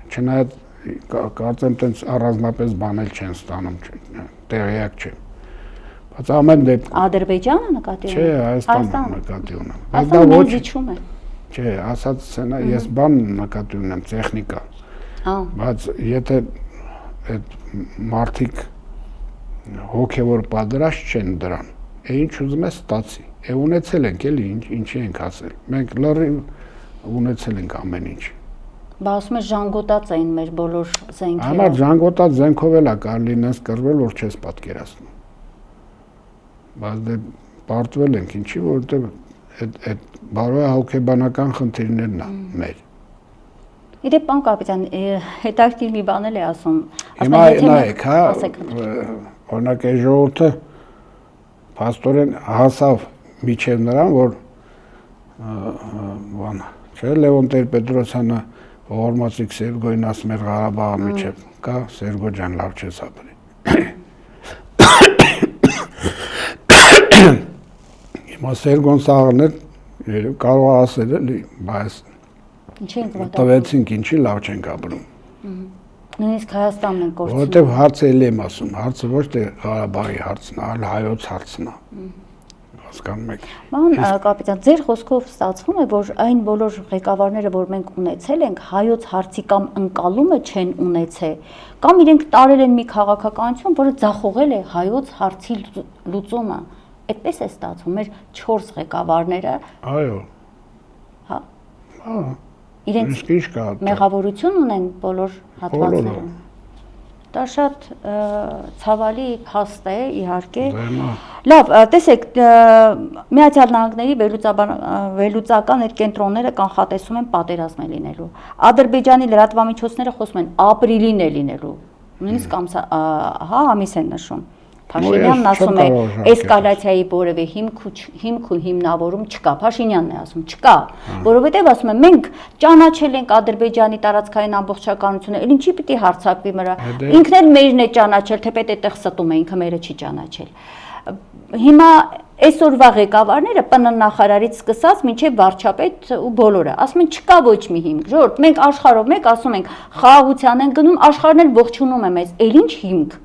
Չնայած կարծեմ տենց առանձնապես բանել չեն ստանում, տեղյակ չեմ։ Բայց ամեն դեպքում Ադրբեջանը նկատի ունի։ Չէ, Հայաստանը նկատի ունեմ։ Բայց դա ոչ զիջում է։ Չէ, ասած սենա ես բան նկատի ունեմ, տեխնիկա։ Բայց եթե այդ մարդիկ հոգևոր պատրաստ չեն դրան, ինչ ուզում է ստացի։ Ունեցել ենք էլի ինչի ենք ասել։ Մենք լրիվ ունեցել ենք ամեն ինչ։ Բա ասում ես ժանգոտած էին մեր բոլոր զենքերը։ Համար ժանգոտած զենքով էլ է կարելի նես կռվել, որ չես պատկերացնում։ Բայց դե պարտվել ենք, ինչի, որովհետև այդ բարոյա հոգեբանական խնդիրներն է մեր։ Իդեպ պարոն կապիտան, հետաքրքիր մի բան էլ է ասում։ Հիմա նայեք, հա, օրինակ այս ժողովուրդը փաստորեն հասավ միջև նրան, որ բան, չէ, Լևոն Տեր-Պետրոսյանը Ողորմածիկ Սերգոյին ասում էր Ղարաբաղը միջև կա, Սերգո ջան, լավ չես ապրի։ Հիմա Սերգոն սաղն էր, կարող է ասել էլի, բայց տվեցինք ինչի լավ չենք ապրում։ Նույնիսկ Հայաստանն են կորցնում։ Որովհետև հարցը էլ եմ ասում, հարցը ոչ թե Ղարաբաղի հարցն է, այլ հայոց հարցն է։ Հասկանում եք։ Ման կապիտան, ձեր խոսքով ստացվում է, որ այն բոլոր ղեկավարները, որ մենք ունեցել ենք, հայոց հարցի կամ ընկալումը չեն ունեցել, կամ իրենք տարել են մի քաղաքականություն, որը ձախողել է հայոց հարցի լուծումը։ Այդպես է ստացվում, մեր 4 ղեկավարները։ Այո։ Հա։ Հա։ Իրենց Ինչ կա։ մեղավորություն ունեն բոլոր հատվածներում։ Դա շատ ցավալի փաստ է, իհարկե։ Լավ, տեսեք, Միացյալ Նահանգների վերլուծական այդ կենտրոնները կանխատեսում են պատերազմ է լինելու։ Ադրբեջանի լրատվամիջոցները խոսում են ապրիլին է լինելու։ Նույնիսկ ամիս են նշում։ Փաշինյանն ասում է, էսկալացիայի որևէ հիմք ու հիմնավորում չկա։ Փաշինյանն է ասում, չկա, որովհետև ասում է, մենք ճանաչել ենք Ադրբեջանի տարածքային ամբողջականությունը, էլ ինչի պիտի հարձակվի մրա։ Ինքն էլ մերն է ճանաչել, թեպետ այդտեղ ստում է, ինքը մերը չի ճանաչել։ Հիմա այսօրվա ղեկավարները ՊՆ նախարարից սկսած մինչև վարչապետ ու բոլորը ասում են չկա ոչ մի հիմք։ Ժողովուրդ, մենք աշխարհով մեկ ասում ենք խաղաղության են գնում, աշխարհն էլ ողջունում է մեզ, էլ ինչ հիմք։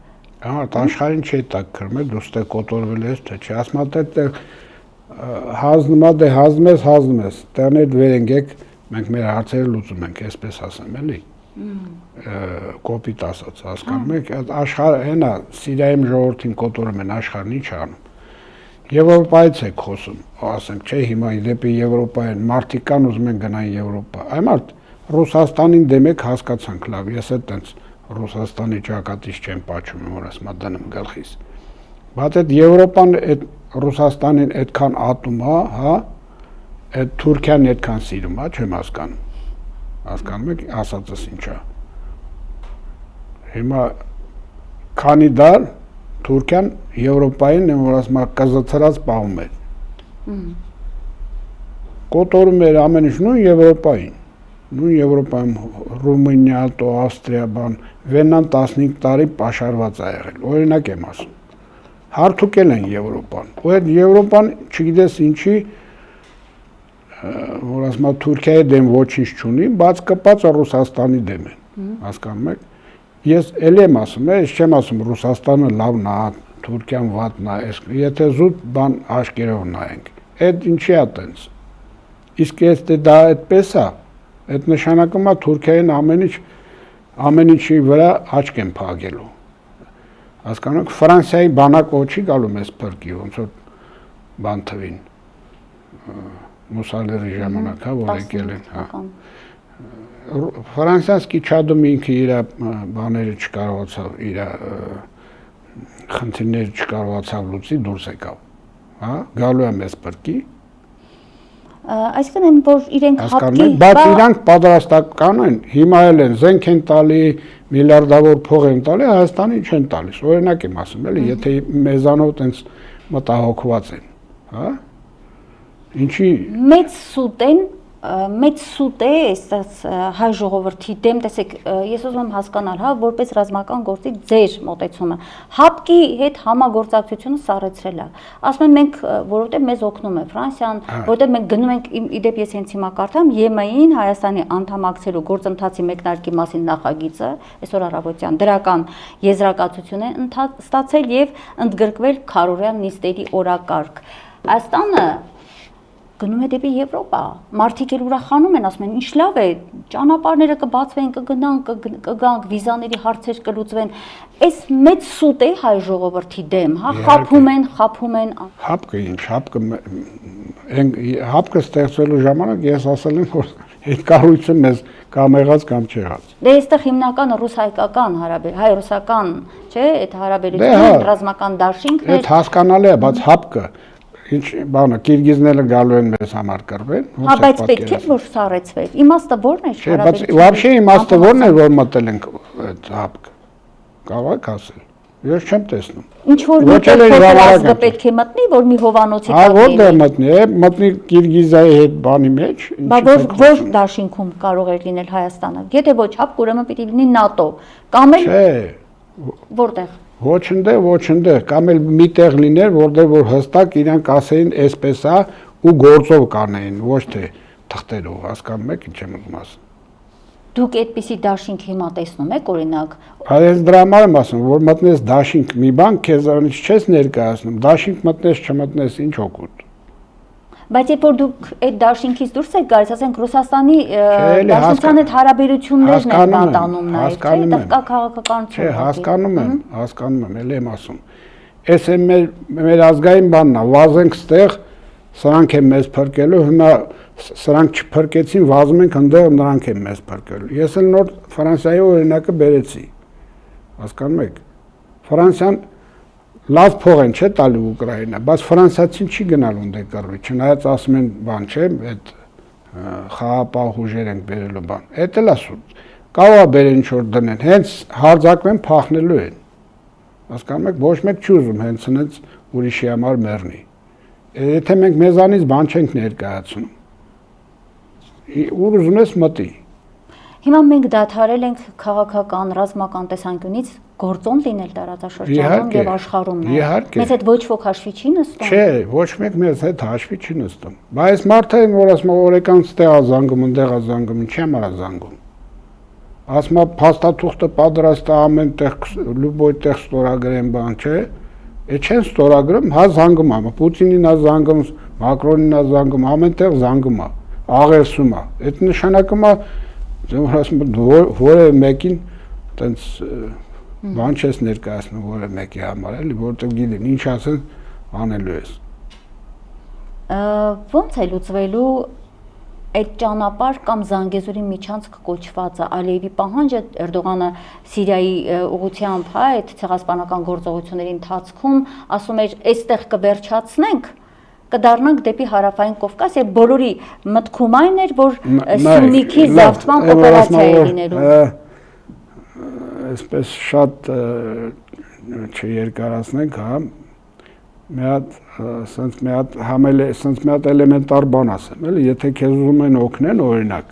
Հա, աշխարհին չի տակ քրմել, դու ստե կոտորվել ես, թե չի, ասում դե հազնումա դե հազնում ես, տերներ վեր ենք, մենք մեր հարցերը լուծում ենք, այսպես ասեմ, էլի։ Կոպիտ ասած, հասկանում եք, աշխարհը հենա Սիրիայում ժողովրդին կոտորում են, աշխարհն ինչ անում։ Եվրոպայից եք խոսում, ասենք, չէ, հիմա դեպի Եվրոպա են, մարդիկ կան ուզում են գնային Եվրոպա։ Այ մարդ Ռուսաստանին դեմ եք հասկացանք, լավ, ես էլ տենց Ռուսաստանի ճակատից չեմ պաչում, որ ասում դնում գլխիս։ Բայց այդ Եվրոպան այդ Ռուսաստանին այդքան ատում է, հա, այդ Թուրքիան այդքան սիրում է, չեմ հասկանում։ Հասկանում եք, ասածս ինչ է։ Հիմա քանի դար Թուրքիան Եվրոպային, որ ասում է կզծրած պահում է։ Կոտորում էր ամեն ինչ նույն Եվրոպային։ Նույն Եվրոպայում Ռումինիա, Ավստրիա, Վենան 15 տարի պաշարված է եղել, օրինակ եմ ասում։ Հարթուկել են Եվրոպան, ու այդ Եվրոպան չգիտես ինչի, որ ասում է Թուրքիայի դեմ ոչինչ չունի, բայց կպած Ռուսաստանի դեմ են, հասկանում եք։ Ես էլ եմ ասում, ես չեմ ասում Ռուսաստանը լավն է, Թուրքիան վատն է, եթե զուտ բան աշկերով նայենք, այդ ինչի է տենց։ Իսկ եթե դա այդպես է, այդ նշանակում է Թուրքիային ամեն ինչի վրա աչք են փակելու։ Հասկանում եք, Ֆրանսիայի բանակը չի գալու մեզ փրկի, ոնց որ բան թվին։ Մուսալերի ժամանակ, հա, որ եկել են, հա։ Ֆրանսիացի չադում ինքը իր բաները չկարողացավ, իր խնդիրները չկարողացավ լուծի, դուրս եկավ։ Հա, գալու է մեզ փրկի։ Այսինքն որ իրենք հապկի, բայց իրանք պատրաստական են, հիմա էլ են, զենք են տալի, միլիարդավոր փող են տալի, Հայաստանին չեն տալիս։ Օրինակ եմ ասում, էլի, եթե մեզանով տենց մտահոգված են, հա։ Ինչի մեծ սուտ է այս հայ ժողովրդի դեմ, տեսեք, ես ուզում եմ հասկանալ, հա, որպես ռազմական գործի ձեր մոտեցումը, հապկի հետ համագործակցությունը սառեցրել է։ Ասում եմ մենք, որովհետև մեզ օգնում է Ֆրանսիան, որովհետև մենք գնում ենք, իդեպ ես հենց հիմա կարդամ, ԵՄ-ին Հայաստանի անդամակցելու գործընթացի մեկնարկի մասին նախագիծը, այսօր առավոտյան դրական եզրակացություն է ստացել եւ ընդգրկվել քարոզյան նիստերի օրակարգ։ Հայաստանը գնում է դեպի Եվրոպա, մարդիկ էլ ուրախանում են, ասում են, ինչ լավ է, ճանապարհները կբացվեն, կգանք, վիզաների հարցեր կլուծվեն։ Այս մեծ սուտ է հայ ժողովրդի դեմ, հա, խափում են։ Հապկը ինչ, հապկը ստեղծելու ժամանակ ես ասել եմ, որ այդ կառույցը մեզ կամ եղած կամ չեղած։ Դե այստեղ հիմնական ռուս-հայկական հայ-ռուսական, չէ, այդ հարաբերությունները ռազմական դաշինքն է։ Այդ հասկանալի է, բայց հապկը ինչ բանը կիրգիզները գալու են մեզ համար կռվեն։ Հա, բայց պետք է որ սառեցվեր։ Իմաստը ո՞րն է հարաբերությունները։ Բայց вообще իմաստը ո՞րն է, որ մտել ենք այդ հապկ։ Կարող եք ասել։ Ես չեմ տեսնում։ Ինչ որ մտածելը պետք է մտնի, որ մի հովանոցի տակ։ Հա, որտեղ մտնի, մտնի Կիրգիզիայի հետ բանի մեջ։ Բայց որ դաշինքում կարող է լինել Հայաստանը։ Եթե ոչ հապկ, ուրեմն պիտի լինի ՆԱՏՕ, կամ էլ Չէ։ Որտեղ։ Ոչնդեղ, կամ էլ մի տեղ լիներ, որտեղ որ հստակ իրանք ասեին այսպես է ու գործով կանեին, ոչ թե թղթերով, հասկանում եք ինչ եմ ուզում ասել։ Դուք այդպիսի դաշինք հիմա տեսնում եք, օրինակ։ Այս դրա համար եմ ասում, որ մտնես դաշինք մի բան, քեզանից չես ներկայացնում, դաշինք մտնես, չմտնես, ինչ օգուտ։ Բայց երբ որ դուք այդ դաշինքից դուրս եք գալիս, ասենք Ռուսաստանի դաշնության հետ հարաբերություններն են պատանում նաև, չէ՞, տղկա քաղաքականություն։ Չէ, հասկանում եմ, ելի եմ ասում։ Էս է մեր ազգային բանն է, վազենք ստեղ, սրանք են մեզ փրկելու, հիմա սրանք չփրկեցին, վազում ենք ընդեղ, նրանք են մեզ փրկելու։ Ես էլ նոր Ֆրանսիայի օրինակը բերեցի։ Հասկանում եք։ Ֆրանսիան լավ փող են չէ տալի Ուկրաինա, բայց ֆրանսիացին չի գնալ ունդե կռվի, չնայած ասում են բան չէ, այդ խաղապահ ուժեր են բերելու բան։ Էդ էլ ասում, կարող է բերեն ինչ որ դնեն, հենց հարձակվեն փախնելու են։ Հասկանում եք, ոչ մեկ չի ուզում հենց հենց ուրիշի համար մեռնի։ Եթե մենք մեզանից բան չենք ներկայացնում, ուր ուզում ես մտի։ Հիմա մենք դադարել ենք քաղաքական, ռազմական տեսանկյունից գործոն լինել տարածաշրջանում եւ աշխարհում նաեւ։ Մեզ հետ ոչ ոք հաշվի չի նստում։ Չէ, ոչ մեկ մեզ հետ հաշվի չի նստում։ Բայց մարդը են, որ ասում օրեկան ստեղ ազանգում, ընդեղ ազանգում, ինչի՞ համար ազանգում։ Ասում փաստաթուղթը պատրաստ է ամեն տեղ, լուբոյ տեղ ստորագրեն բան, չէ։ Է չեն ստորագրում, հա զանգում է, Պուտինին է զանգում, Մակրոնին է զանգում, ամեն տեղ զանգում է, աղերսում է։ Այդ նշանակում է որ ասում որևէ մեկին տենց բան չես ներկայացնում որևէ մեկի համար, էլի, որտեղ գիտեն ինչ ասեն անելու ես։ Ո՞նց է լուծվելու այդ ճանապարհ կամ Զանգեզուրի միջանցք կոչվածը, Ալիևի պահանջը Էրդողանը Սիրիայի ուղղությամբ, հա, այդ ցեղասպանական գործողությունների ընթացքում ասում էր, այստեղ կվերջացնենք, կդառնանք դեպի հարավային Կովկաս եւ բոլորի մտքում այն էր, որ Սյունիքի զավթման օպերացիա է լինելու։ Այսպես շատ չերկարացնենք, հա, մի հատ էլեմենտար բան ասեմ, էլի, եթե քեզ ուզում են օգնեն, օրինակ,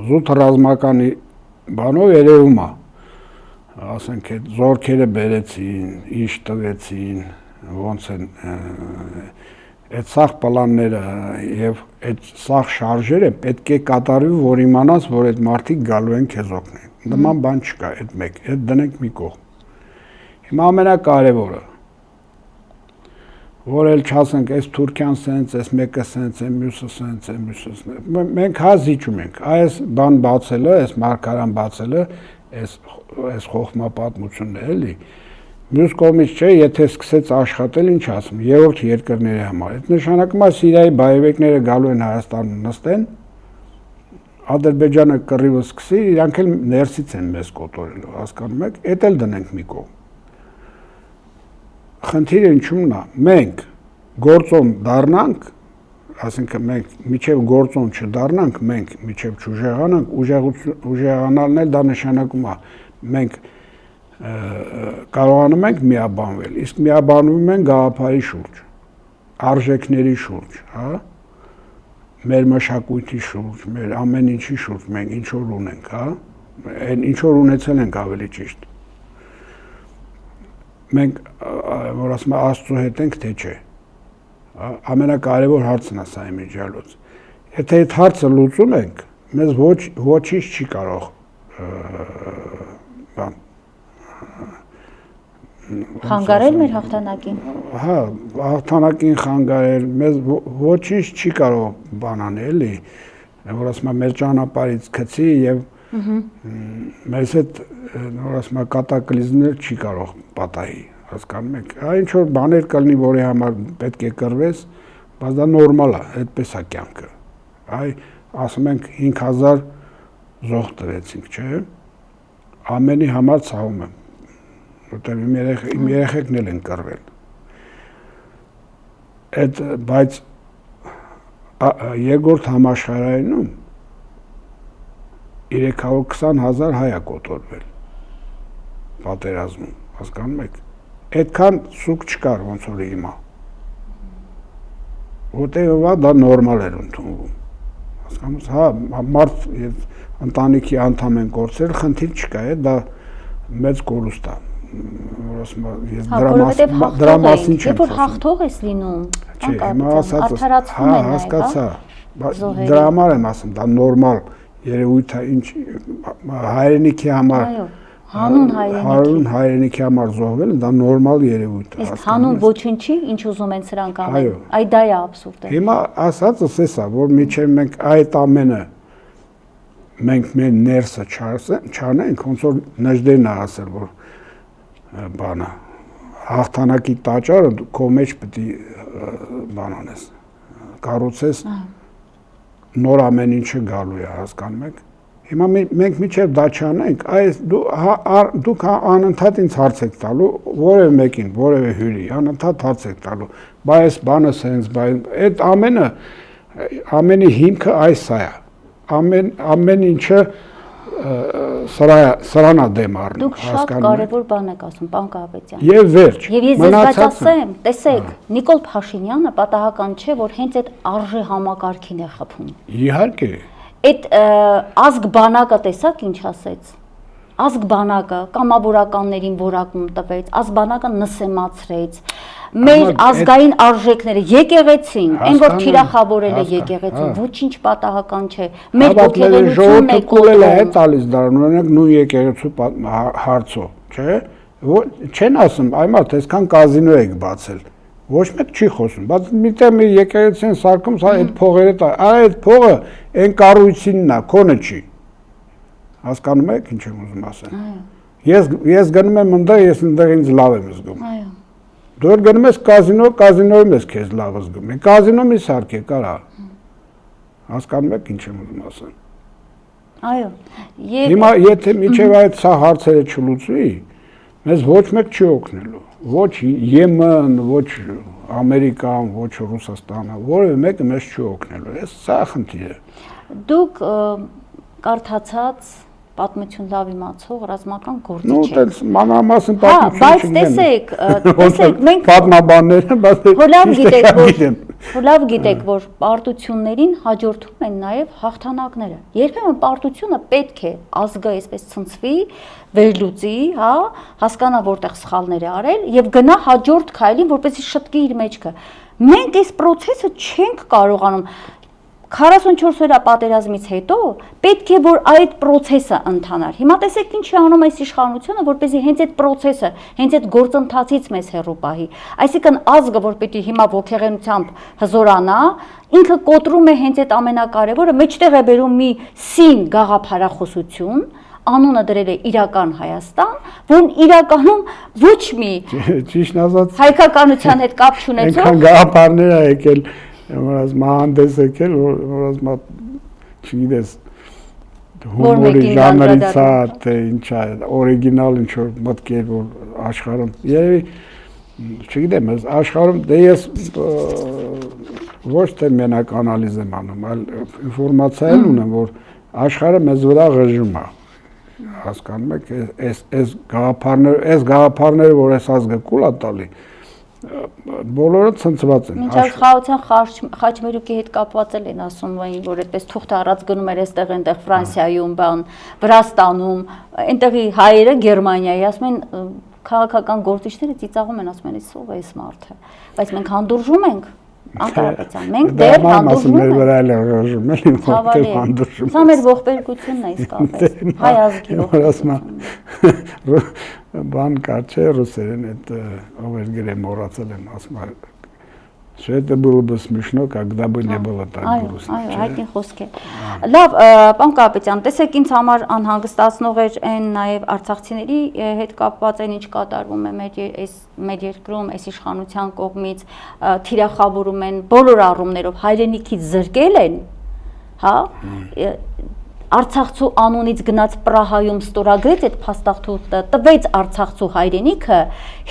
զուտ ռազմականի բանով երևում է, ասենք, այդ զորքերը բերեցին, ինչ տվեցին, ոնց են այդ սաղ պլանները եւ այդ սաղ շարժերը պետք է կատարվի, որ իմանաս, որ այդ մարդիկ գալու են քեզ օգնեն։ Նման բան չկա, այդ մեկ, այդ դնենք մի կողմ։ Հիմա ամենակարևորը, որ էլ չասենք, այս Թուրքիան սենց, այս մեկը սենց, այս մյուսը սենց, այս մյուսը սենց։ Մենք հա զիջում ենք, այս բան բացելը, այս մարգարան բացելը, այս խոխմա պատմությունն է, էլի։ Մյուս կողմից չէ, եթե սկսեց աշխատել, ինչ ասում, երրորդ երկրների համար։ Այդ նշանակում է Սիրիայի բայվեկները գալու են Հայաստանում նստեն, Ադրբեջանը կռիվը սկսի, իրանք էլ ներսից են մեզ կոտորելու, հասկանում եք, էդ էլ դնենք մի կողմ։ Խնդիրը ինչումն է, մենք գործոն դառնանք, ասենք մենք միջև գործոն չդառնանք, մենք միջև չուժեղանանք, ուժեղանալն էլ դա նշանակում է, մենք կարողանում ենք միաբանվել, իսկ միաբանվում են գաղափարի շուրջ, արժեքների շուրջ, հա, մեր մշակույթի շուրջ, մեր ամեն ինչի շուրջ մենք ինչ որ ունենք, հա, այն ինչ որ ունեցել ենք ավելի ճիշտ։ Մենք որ ասում եմ Աստծո հետ ենք, թե չէ։ Ամենակարևոր հարցն է սա իմիջիալոց։ Եթե այդ հարցը լուծում ենք, մեզ ոչինչ չի կարող բան խանգարել մեր հաղթանակին։ Հա, հաղթանակին խանգարել, մեզ ոչինչ չի կարող բան անել, էլի, որ ասում եմ մեր ճանապարհից գցի եւ մեզ հետ որ ասում եմ կատակլիզմներ չի կարող պատահի, հասկանում եք։ Այ ինչ որ բաներ կլինի, որի համար պետք է կռվես, բայց դա նորմալ է, այդպես է կյանքը։ Այ ասում ենք 5000 զոհ տվեցինք, չէ՞։ Ամենի համար ցավում եմ, որտեղ իմ երեխեքն էլ են կռվել։ Այդ բայց երկրորդ համաշխարհայինում 320,000 հայ է կոտորվել պատերազմում, հասկանում եք։ Այդքան սուկ չկար ոնց որ հիմա։ Որտեղ դա նորմալ էր ընդունվում։ Հասկանում եք, հա, մարդ եւ ընտանիքի անդամ են կորցրել, խնդիր չկա, դա մեծ կորուստ է։ Որ ասում եմ, ես դրա մասին չեմ խոսում։ Երբ որ հաղթող ես լինում, չէ, հիմա ասած, հա, հասկացա։ Դրա համար եմ ասում, դա նորմալ, երևույթը ինչ հայրենիքի համար հանուն հայրենիքի համար զոհվել, դա նորմալ երևույթ է։ Իսկ հանուն ոչինչի, ինչ ուզում են սրանք անել։ Այդ դա է աբսուրդը։ Հիմա ասածս էսա, որ միջև մենք այդ ամենը մենք մեր ներսը չանենք, ոնց որ Նժդեն է ասել, որ բանը հաղթանակի տաճարը քո մեջ պետք է բան անես, կառուցես, նոր ամեն ինչը գալու է, հասկանում եք։ Հիմա մենք միջև դա չանենք, այս դուք անընդհատ ինձ հարց եք տալու, որևէ մեկին, որևէ հյուրի, անընդհատ հարց եք տալու, բայ այս բանը սենց, այդ ամենի հիմքը այս է, ամեն ինչը սրանա դեմ առնում, դուք շատ կարևոր բան եք ասում, պարոն Կարապետյան։ Եվ վերջ։ Եվ ես ձեզ ասեմ, տեսեք, Նիկոլ Փաշինյանը պատահական չէ, որ հենց այդ արժե համակարգին է խփում։ Իհարկե։ Այդ ազգ բանակը տեսակ ինչ ասեց։ Ազգ բանակը կամավորականներին որակում տվեց, ազգ բանակը նսեմացրեց։ Մեր ազգային արժեքները եկեղեցին, այն որ թիրախավորել է եկեղեցին, ոչինչ պատահական չէ։ Մեր ոգեղենությունն է կողել է տալիս դառն, օրինակ նույն եկեղեցու հարցով, չէ՞։ Չեն ասում, այ մարդ, այսքան կազինո եք բացել։ Ոչ մեկ չի խոսում, բայց միտեղ մի եկեղեցին սարկում, այդ փողերը, այդ փողը այն կառույցինն է, քոնը չի։ Հասկանում եք ինչ եմ ուզում ասել։ Ես գնում եմ այնտեղ, ես այնտեղ ինձ լավ եմ զգում։ Դու գնում ես կազինո, կազինոյում ես քեզ լավ զգում։ Կազինո մի սարք է, կարա։ Հասկանում եք ինչ եմ ուզում ասել։ Այո։ Հիմա եթե միջև այդ սա հարցերը չլուծվի, մեզ ոչ մեկ չի օգնելու։ Ոչ Եմեն, ոչ Ամերիկան, ոչ Ռուսաստանը, որևէ մեկը մեզ չի օգնելու։ Սա խնդիր է։ Դուք կարդացած պատմություն լավ իմացող ռազմական գործիչ եք։ Նու, տես մանրամասն պատմություն չունեմ։ Բայց տեսեք, մենք պատմաբանները, լավ գիտեք, որ պարտություններին հաջորդում են նաև հաղթանակները։ Երբեմն պարտությունը պետք է ազգը այսպես ցնցվի, վերլուծի, հա, հասկանա որտեղ սխալներ է արել եւ գնա հաջորդ քայլին, որպեսզի շտկի իր մեջքը։ Մենք այս process-ը չենք կարողանում 44 օրյա պատերազմից հետո պետք է որ այդ process-ը ընթանար։ Հիմա տեսեք ինչ է անում այս իշխանությունը, որպեսզի հենց այդ process-ը, հենց այդ գործընթացից մեզ հեռու պահի։ Այսինքն ազգը, որ պետք է հիմա ոգեղենությամբ հզորանա, ինքը կոտրում է հենց այդ ամենակարևորը, մեջտեղ է բերում մի սին գաղափարախոսություն, անունը դրել է իրական Հայաստան, որն իրականում ոչ մի ճիշտ ասած հայկականության հետ կապ չունեցող այնքան գաղափարներ ա եկել Որած մահանդես եկել, որած չգիտես, հումորի ժանրից է, թե ինչ է, օրիգինալ ինչ-որ մտքեր, որ աշխարհում, երևի, չգիտեմ, աշխարհում, դե ես ոչ թե մենակ անալիզ եմ անում, այլ ինֆորմացիա էլ ունեմ, որ աշխարհը մեզ վրա ղժում է, հասկանում եք, այս գաղափարները, որ այս ազգը կուլ է տալի, բոլորը ցնցված են։ Մինչև խաղաղության խաչմերուկի հետ կապված են ասում, որ այդպես թուղթը առած գնում էր այստեղ այնտեղ Ֆրանսիայում, Վրաստանում, այնտեղի հայերը Գերմանիայի, ասում են քաղաքական գործիչները ծիծաղում են, ասում են, «Ով է այս մարդը», բայց մենք հանդուրժում ենք, Անկարապետյան, մենք դեռ հանդուրժում ենք։ Վրա էլ հանդուրժում էլի, որտեղ հանդուրժում։ Սա մեր ողբերգությունն է իսկապես, հայ ազգի ողբերգություն։ Բան կա չէ ռուսերեն, այդ ով էր գրել մոռացել եմ, ասում է Все это было бы смешно, когда бы не было так грустно։ Այո, հայտնի խոսք է։ Լավ, պարոն Կարապետյան, տեսեք ինձ համար անհանգստացնող էր այն նաև արցախցիների հետ կապված այն ինչ կատարվում է մեր երկրում, այս իշխանության կողմից թիրախավորում են բոլոր առումներով հայրենիքից զրկել են, հա, Արցախցու անունից գնաց Պրահայում ստորագրեց այդ փաստաթուղթը, տվեց Արցախցու հայրենիքը,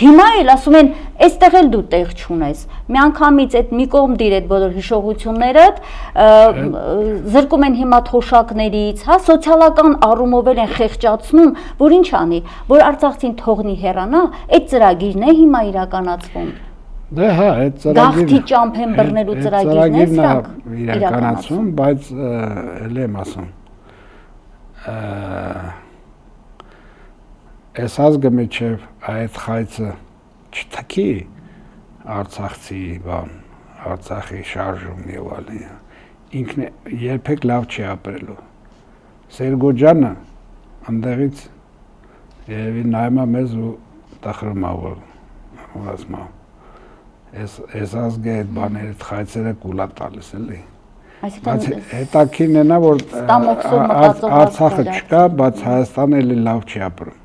հիմա էլ ասում են, այստեղ էլ դու տեղ չունես։ Միանգամից այդ մի կողմ դիր այդ բոլոր հիշողությունները զրկում են հիմա թոշակներից, հա, սոցիալական առումով են խեղճացնում, որ ինչ անի, որ Արցախցին թողնի հեռանա, այդ ծրագիրն է հիմա իրականացվում։ Դե հա, այդ Գաղթի ճամփեն բռնելու ծրագիրն է սրանք իրականացում, բայց էլ եմ ասում Այս ազգը միջև այդ խայծը չթքի Արցախցի բան, Արցախի շարժում եւ այլն, ինքն երբեք լավ չի ապրելու։ Սերգոջանը այնտեղից երևի նայում է մեզ ու տխրում է, որ ասում է այս ազգի այդ բաները խայցերը կուլա տալիս էլի։ Այսինքն հետաքրքիրն է նա, որ Արցախը չկա, բայց Հայաստանը էլի լավ չի ապրում,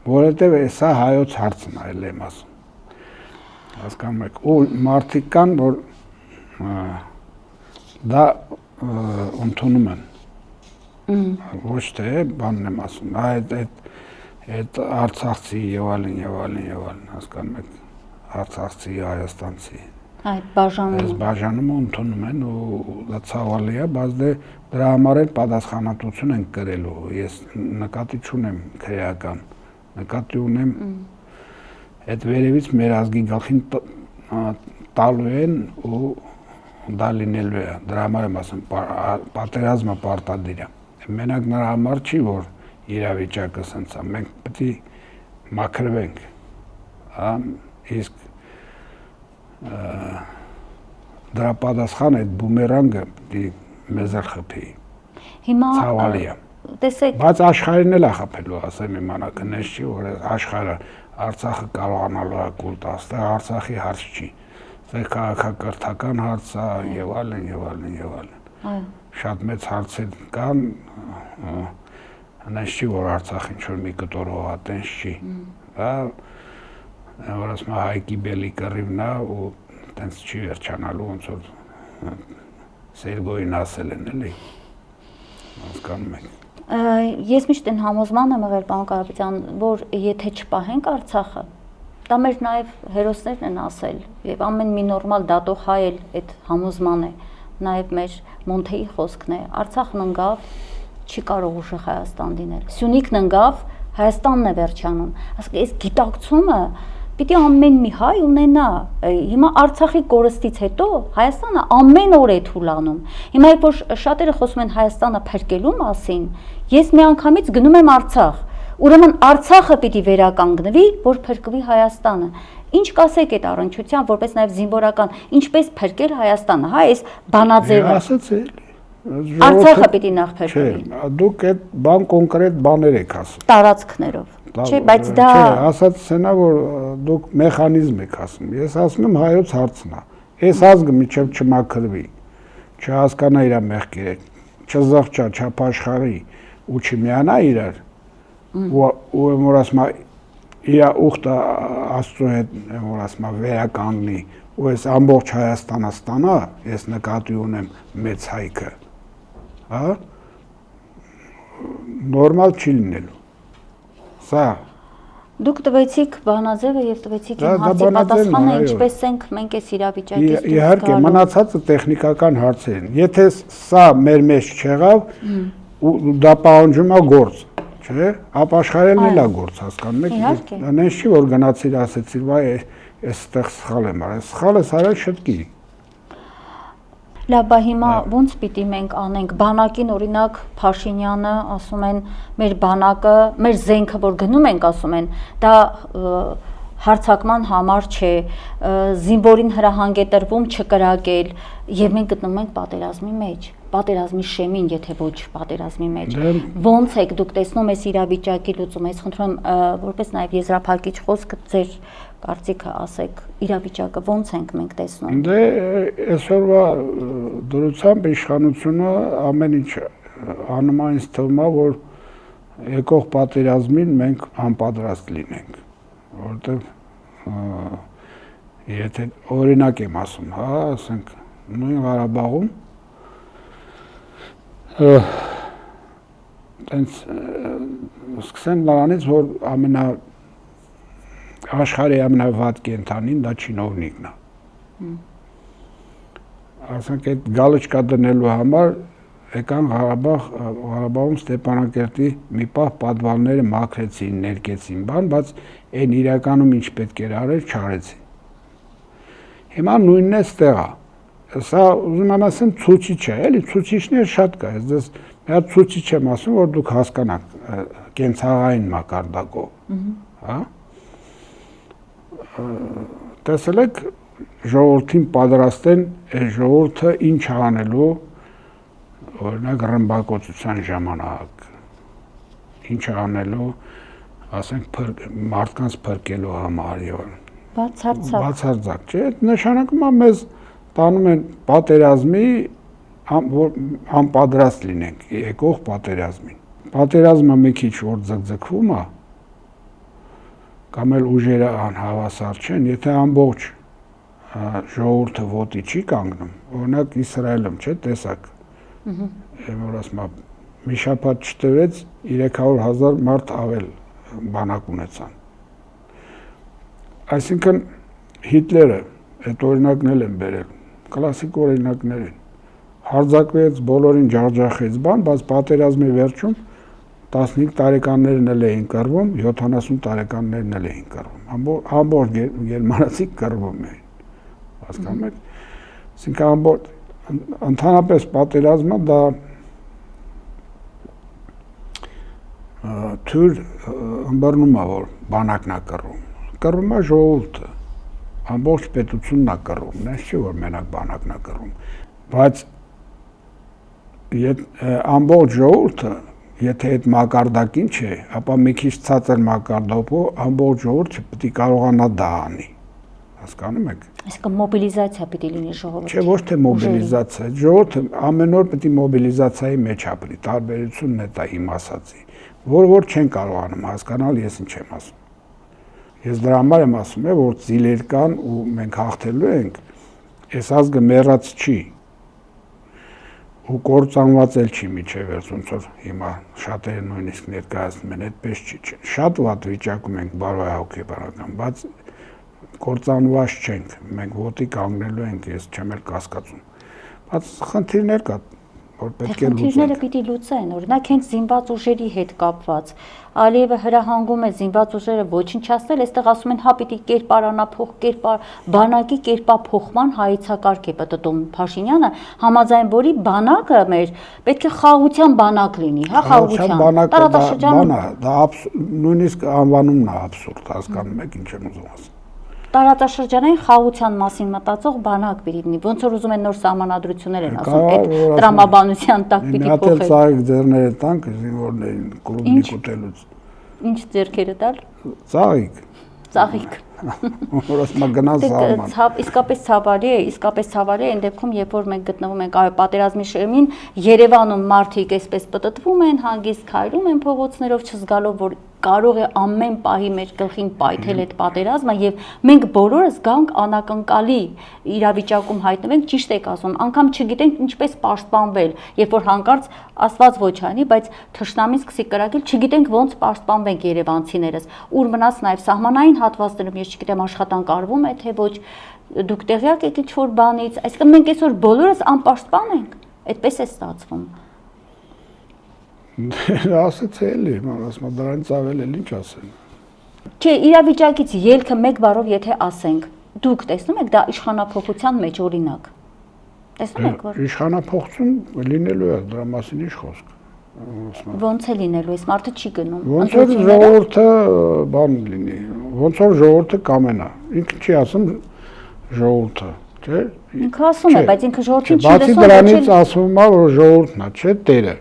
որովհետև սա հայոց հարցն է, էլ եմ ասում։ Հասկանում եք, ու մարդիկ կան, որ դա ընդունում են։ Ոչ թե բանն եմ ասում, այդ արցախցի եւ այլն, հասկանում եք, արցախցի, հայաստանցի։ Այդ բաժանում։ Այս բաժանումը ընդունում են ու դա ցավալի է, բայց դրա համար էլ պատասխանատվություն են կրելու։ Ես նկատի չունեմ քրեական, նկատի ունեմ այդ վերևից մեր ազգի գլխին տալու են ու դա լինելու է։ Դրա համար եմ ասում, պատերազմը պարտադիր է։ Մենակ նրա համար չի, որ իրավիճակը սենց է, մենք պետք է մաքրվենք, իսկ դրա պատասխանը այդ բումերանգը պետք է մեզ էլ խփի։ Հիմա ցավալի է։ Տեսեք, բայց աշխարհին էլ է խփելու, ասեմ իմանակը, նես չի, որ աշխարհը Արցախը կարողանալու է կուլ տա, այստեղ Արցախի հարց չի։ Այստեղ քաղաքակրթական հարց է եւ այլն։ Այո։ Շատ մեծ հարցեր կան, նես չի, որ Արցախին ինչ-որ մի կտոր հողատենչ չի։ Դա որ ասում Հայկի բելի կռիվն է ու տենց չի վերջանալու, ոնց որ Սերգոյին ասել են, էլի։ Հասկանում եք։ Ես միշտ այն համոզման եմ եղել, պարոն Կարապետյան, որ եթե չպահենք Արցախը, դա մեր նաև հերոսներն են ասել, եւ ամեն մի նորմալ դատող հայ էլ այդ համոզման է, նաև մեր Մոնթեի խոսքն է, Արցախն ընկավ, չի կարող ուժեղ Հայաստան լինել։ Սյունիքն ընկավ, Հայաստանն է վերջանում։ Ասենք այս գիտակցումը պիտի ամեն մի հայ ունենա։ Հիմա Արցախի կորստից հետո Հայաստանը ամեն օր է թուլանում։ Հիմա երբ որ շատերը խոսում են Հայաստանը փրկելու մասին, ես միանգամից գնում եմ Արցախ։ Ուրեմն Արցախը պիտի վերականգնվի, որ փրկվի Հայաստանը։ Ինչ կասեք այդ առնչությամբ, որպես նաև զինվորական, ինչպես փրկել Հայաստանը, հա, այս բանաձևը։ Ասացի էլի։ Արցախը պիտի նախ փրկվի։ Չէ, դուք այդ բան կոնկրետ բաներ եք ասում։ Տարածքներով։ Չէ, բայց դա Չէ, ասած սենա, որ դուք մեխանիզմ եք ասում։ Ես ասում եմ հայոց հարցն է։ Այս ազգը միջև չմաքրվի, չհասկանա իր մեղքերը, չզղջա, չապաշխարի ու չմիանա իրար։ Ու որ ասում իր ուխտը Աստծո հետ, որ ասում վերականգնի, ու այս ամբողջ Հայաստանը ստանա, ես նկատի ունեմ մեծ հայքը։ Հա? Նորմալ չի լինելու։ Սա դուք տվեցիք բանաձևը եւ տվեցիք իմ հարցի պատասխանը, ինչպես ենք մենք այս իրավիճակից դուրս գալու։ Իհարկե, մնացածը տեխնիկական հարցեր են։ Եթե սա մեր մեջ չեղավ, ու դա պահանջում է գործ, չէ՞, ապաշխարելն էլ է գործ, հասկանում եք։ Նենց չի, որ գնացիր ասեցիր, վայ, այստեղ սխալ եմ արել, սխալ ես արել շտկի։ Լավ, բա հիմա ո՞նց պիտի մենք անենք։ Բանակին օրինակ Փաշինյանը ասում են, մեր բանակը, մեր զենքը, որ գնում ենք, ասում են, դա հարցակման համար չէ, զինվորին հրահանգ է տրվում չկրակել, եւ մենք գտնվում ենք պատերազմի մեջ, պատերազմի շեմին, եթե ոչ պատերազմի մեջ։ Ոնց եք դուք տեսնում այս իրավիճակի լուծումը, ես խնդրում եմ որպես նաեւ եզրափակիչ խոսք ձեր կարծիքը ասեք, իրավիճակը ոնց ենք մենք տեսնում։ Դե այսօրվա դրությամբ իշխանությունը ամեն ինչ անում է, ինձ թվում է, որ եկող պատերազմին մենք անպատրաստ լինենք, որովհետև եթե օրինակ եմ ասում, հա, ասենք նույն Ղարաբաղում տենց սկսեն նրանից, որ աշխարհի ամենավատ կենդանին դա չինովնիկն է։ Ասենք այդ գալոչկա դնելու համար եկան Ղարաբաղում Ստեփանակերտի մի պահ պատվալները մաքրեցին, ներկեցին, բայց այն իրականում ինչ պետք էր արել, չարեցին։ Հիմա նույնն է ստեղ է։ Սա ուզում եմ ասեմ ցուցիչ է, էլի ցուցիչներ շատ կա, ես մի հատ ցուցիչ եմ ասում, որ դուք հասկանաք կենցաղային մակարդակով, հա։ Տեսել եք ժողովրդին պատրաստ են այս ժողովուրդը ինչ անելու, օրինակ ռմբակոծության ժամանակ ինչ անելու, ասենք մարդկանց փրկելու համար եւ բացարձակ, չէ՞, նշանակում է մեզ տանում են պատերազմի անպատրաստ լինենք եկող պատերազմին։ Պատերազմը մի քիչ որ ձգձգվում է, կամ էլ ուժերը անհավասար չեն, եթե ամբողջ ժողովուրդը ոտի չի կանգնում, օրինակ Իսրայելում, չէ՞, տեսակ։ Որ ասում եմ, մի շաբաթ չտևեց 300,000 մարդ ավել բանակ ունեցան։ Այսինքն Հիտլերը այդ օրինակն են բերել, կլասիկ օրինակներ են։ Հարձակվեց, բոլորին ջախջախեց բան, բայց պատերազմի վերջում 15 տարեկաններն էլ էին կռվում, 70 տարեկաններն էլ էին կռվում։ Ամբողջ գերմանացի կռվում էին։ Հասկանում եք։ Այսինքն ամբողջ ընդհանրապես պատերազմը դա թույլ ըմբռնում է, որ բանակն է կռվում։ Կռվում է ժողովուրդը, ամբողջ պետությունն է կռվում, նես չի որ մենակ բանակն է կռվում, բայց ամբողջ ժողովուրդը, եթե այդ մակարդակին չէ, ապա մի քիչ ցածր մակարդակով ամբողջ ժողովուրդը պետք է կարողանա դա անի, հասկանում եք։ Այսինքն մոբիլիզացիա պիտի լինի ժողովրդի։ Չէ, ոչ թե մոբիլիզացիա, ժողովուրդը ամեն օր պետք է մոբիլիզացիայի մեջ ապրի, տարբերությունն է դա իմ ասածի, որ չեն կարողանում հասկանալ, ես ինչ եմ ասում։ Ես դրա համար եմ ասում, որ ծիլեր կան ու մենք հաղթելու ենք, այս ազգը մեռած չի ու կործանված էլ չի միջև ոնց որ հիմա շատերը նույնիսկ ներկայացնում են, այդպես չի։ Շատ վատ վիճակում ենք բարոյահոգեբանական, բայց կործանված չենք, մենք ոտի կանգնելու ենք, ես չեմ էլ կասկածում։ Բայց խնդիրներ կա, որ պետք է լուծեն։ Խնդիրները պիտի լուծեն, օրինակ հենց զինված ուժերի հետ կապված։ Ալիևը հրահանգում է զինված ուժերը ոչնչացնել, այստեղ ասում են, հա պիտի բանակի կերպափոխման հայեցակարգ է պատտում Փաշինյանը, համաձայն որի բանակը մեր պետք է խաղաղության բանակ լինի, հա խաղաղության։ Տարածաշրջանը դա նույնիսկ անվանումն է աբսուրդ, հասկանում եք ինչ եմ ուզում ասել։ Տարածաշրջանային խաղաղության մասին մտածող բանակ պիտի լինի, ոնց որ ուզում են նոր սահմանադրություններ են ասում, այդ տրամաբանության տակ պիտի փոխել։ Մի հատ էլ ձեռները տանք զինվորներին կլուբնիկ ուտելուց։ Ինչ ձեռքերը տալ։ Ծաղիկ։ Որոշմա գնաց սահման։ Իսկապես ցավալի է այն դեպքում, երբ որ մենք գտնվում ենք այո պատերազմի շեմին, Երևանում մարդիկ այսպես պտտվում են, հանգիստ քայլում են փողոցներով, չզգալով որ կարող է ամեն պահի մեր գլխին պայթել այդ պատերազմը եւ մենք բոլորս գանք անակնկալի իրավիճակում հայտնվենք, ճիշտ եք ասում, անգամ չգիտենք ինչպես պաշտպանվել, երբ որ հանկարծ Աստված ոչ անի, բայց թշնամին սկսի կրակել, չգիտենք ոնց պաշտպանվենք երևանցիներս, ուր մնաց նաեւ սահմանային հատվածներում, ես չգիտեմ աշխատանք արվում է թե ոչ, դուք տեղյակ եք ինչ-որ բանից, այսինքն մենք այսօր բոլորս անպաշտպան ենք, այդպես է ստացվում։ Ասեց էլի, ասում դրանից ավել էլ ինչ ասեն։ Չէ, իրավիճակից ելքը մեկ բառով եթե ասենք, դուք տեսնում եք դա իշխանափոխության մեջ օրինակ։ Տեսնում եք որ իշխանափոխություն լինելու է, դրա մասին ինչ խոսք։ Ոնց է լինելու, այս մարդը չի գնում։ Ոնց որ ժողովուրդը բան լինի, ոնց որ ժողովուրդը կամենա։ Ինքը չի ասում ժողովուրդը, չէ։ Ինքը ասում է, բայց ինքը ժողովրդին չի լսում։ Բացի դրանից ասում է, որ ժողովուրդն է, չէ, տերը։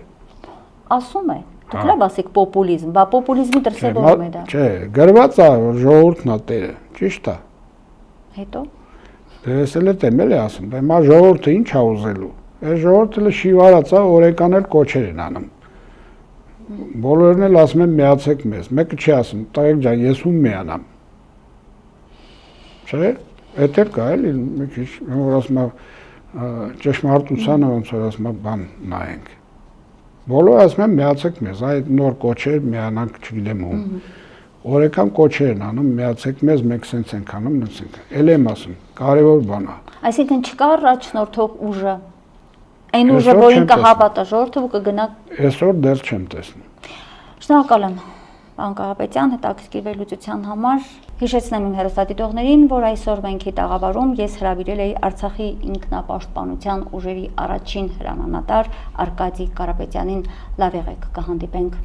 Ասում է, դուք լավ ասեք պոպուլիզմ, բա պոպուլիզմի դրսևորում է դա։ Չէ, գրված է, որ ժողովուրդն է տերը, ճիշտ է։ Հետո։ Դες էլ եմ ասում, դա հիմա ժողովուրդը ինչ է ուզելու։ Այս ժողովուրդը շիվարած է, օրեկան էլ կոչեր են անում։ Բոլորն էլ ասում են միացեք մեզ, մեկը չի ասում, տղեկ ջան, ես ում միանամ։ Չէ՞, էդ էլ կա էլի, մի քիչ, որ ասում է ճշմարտությանը ոնց որ ասում է բան նայենք։ Բոլորը ասում են միացեք մեզ, այդ նոր կոչեր միանանք, չգիտեմ ում։ Օրեկան կոչեր են անում, միացեք մեզ, մենք սենց ենք անում, նենց ենք։ Էլ եմ ասում, կարևոր բան է։ Այսինքն չկա առաջնորդող ուժը։ Այն ուժը, որին կհավատա ժողովուրդը ու կգնա։ Այսօր դեռ չեմ տեսնում։ Շնորհակալ եմ, պարոն Կարապետյան, հետաքրքիր վերլուծության համար։ Հիշեցնեմ իմ հեռուստադիտողներին, որ այսօր Վենքի տաղավարում ես հրավիրել էի Արցախի ինքնապաշտպանության ուժերի առաջին հրամանատար Արկադի Կարապետյանին։ Լավ եղեք, կհանդիպենք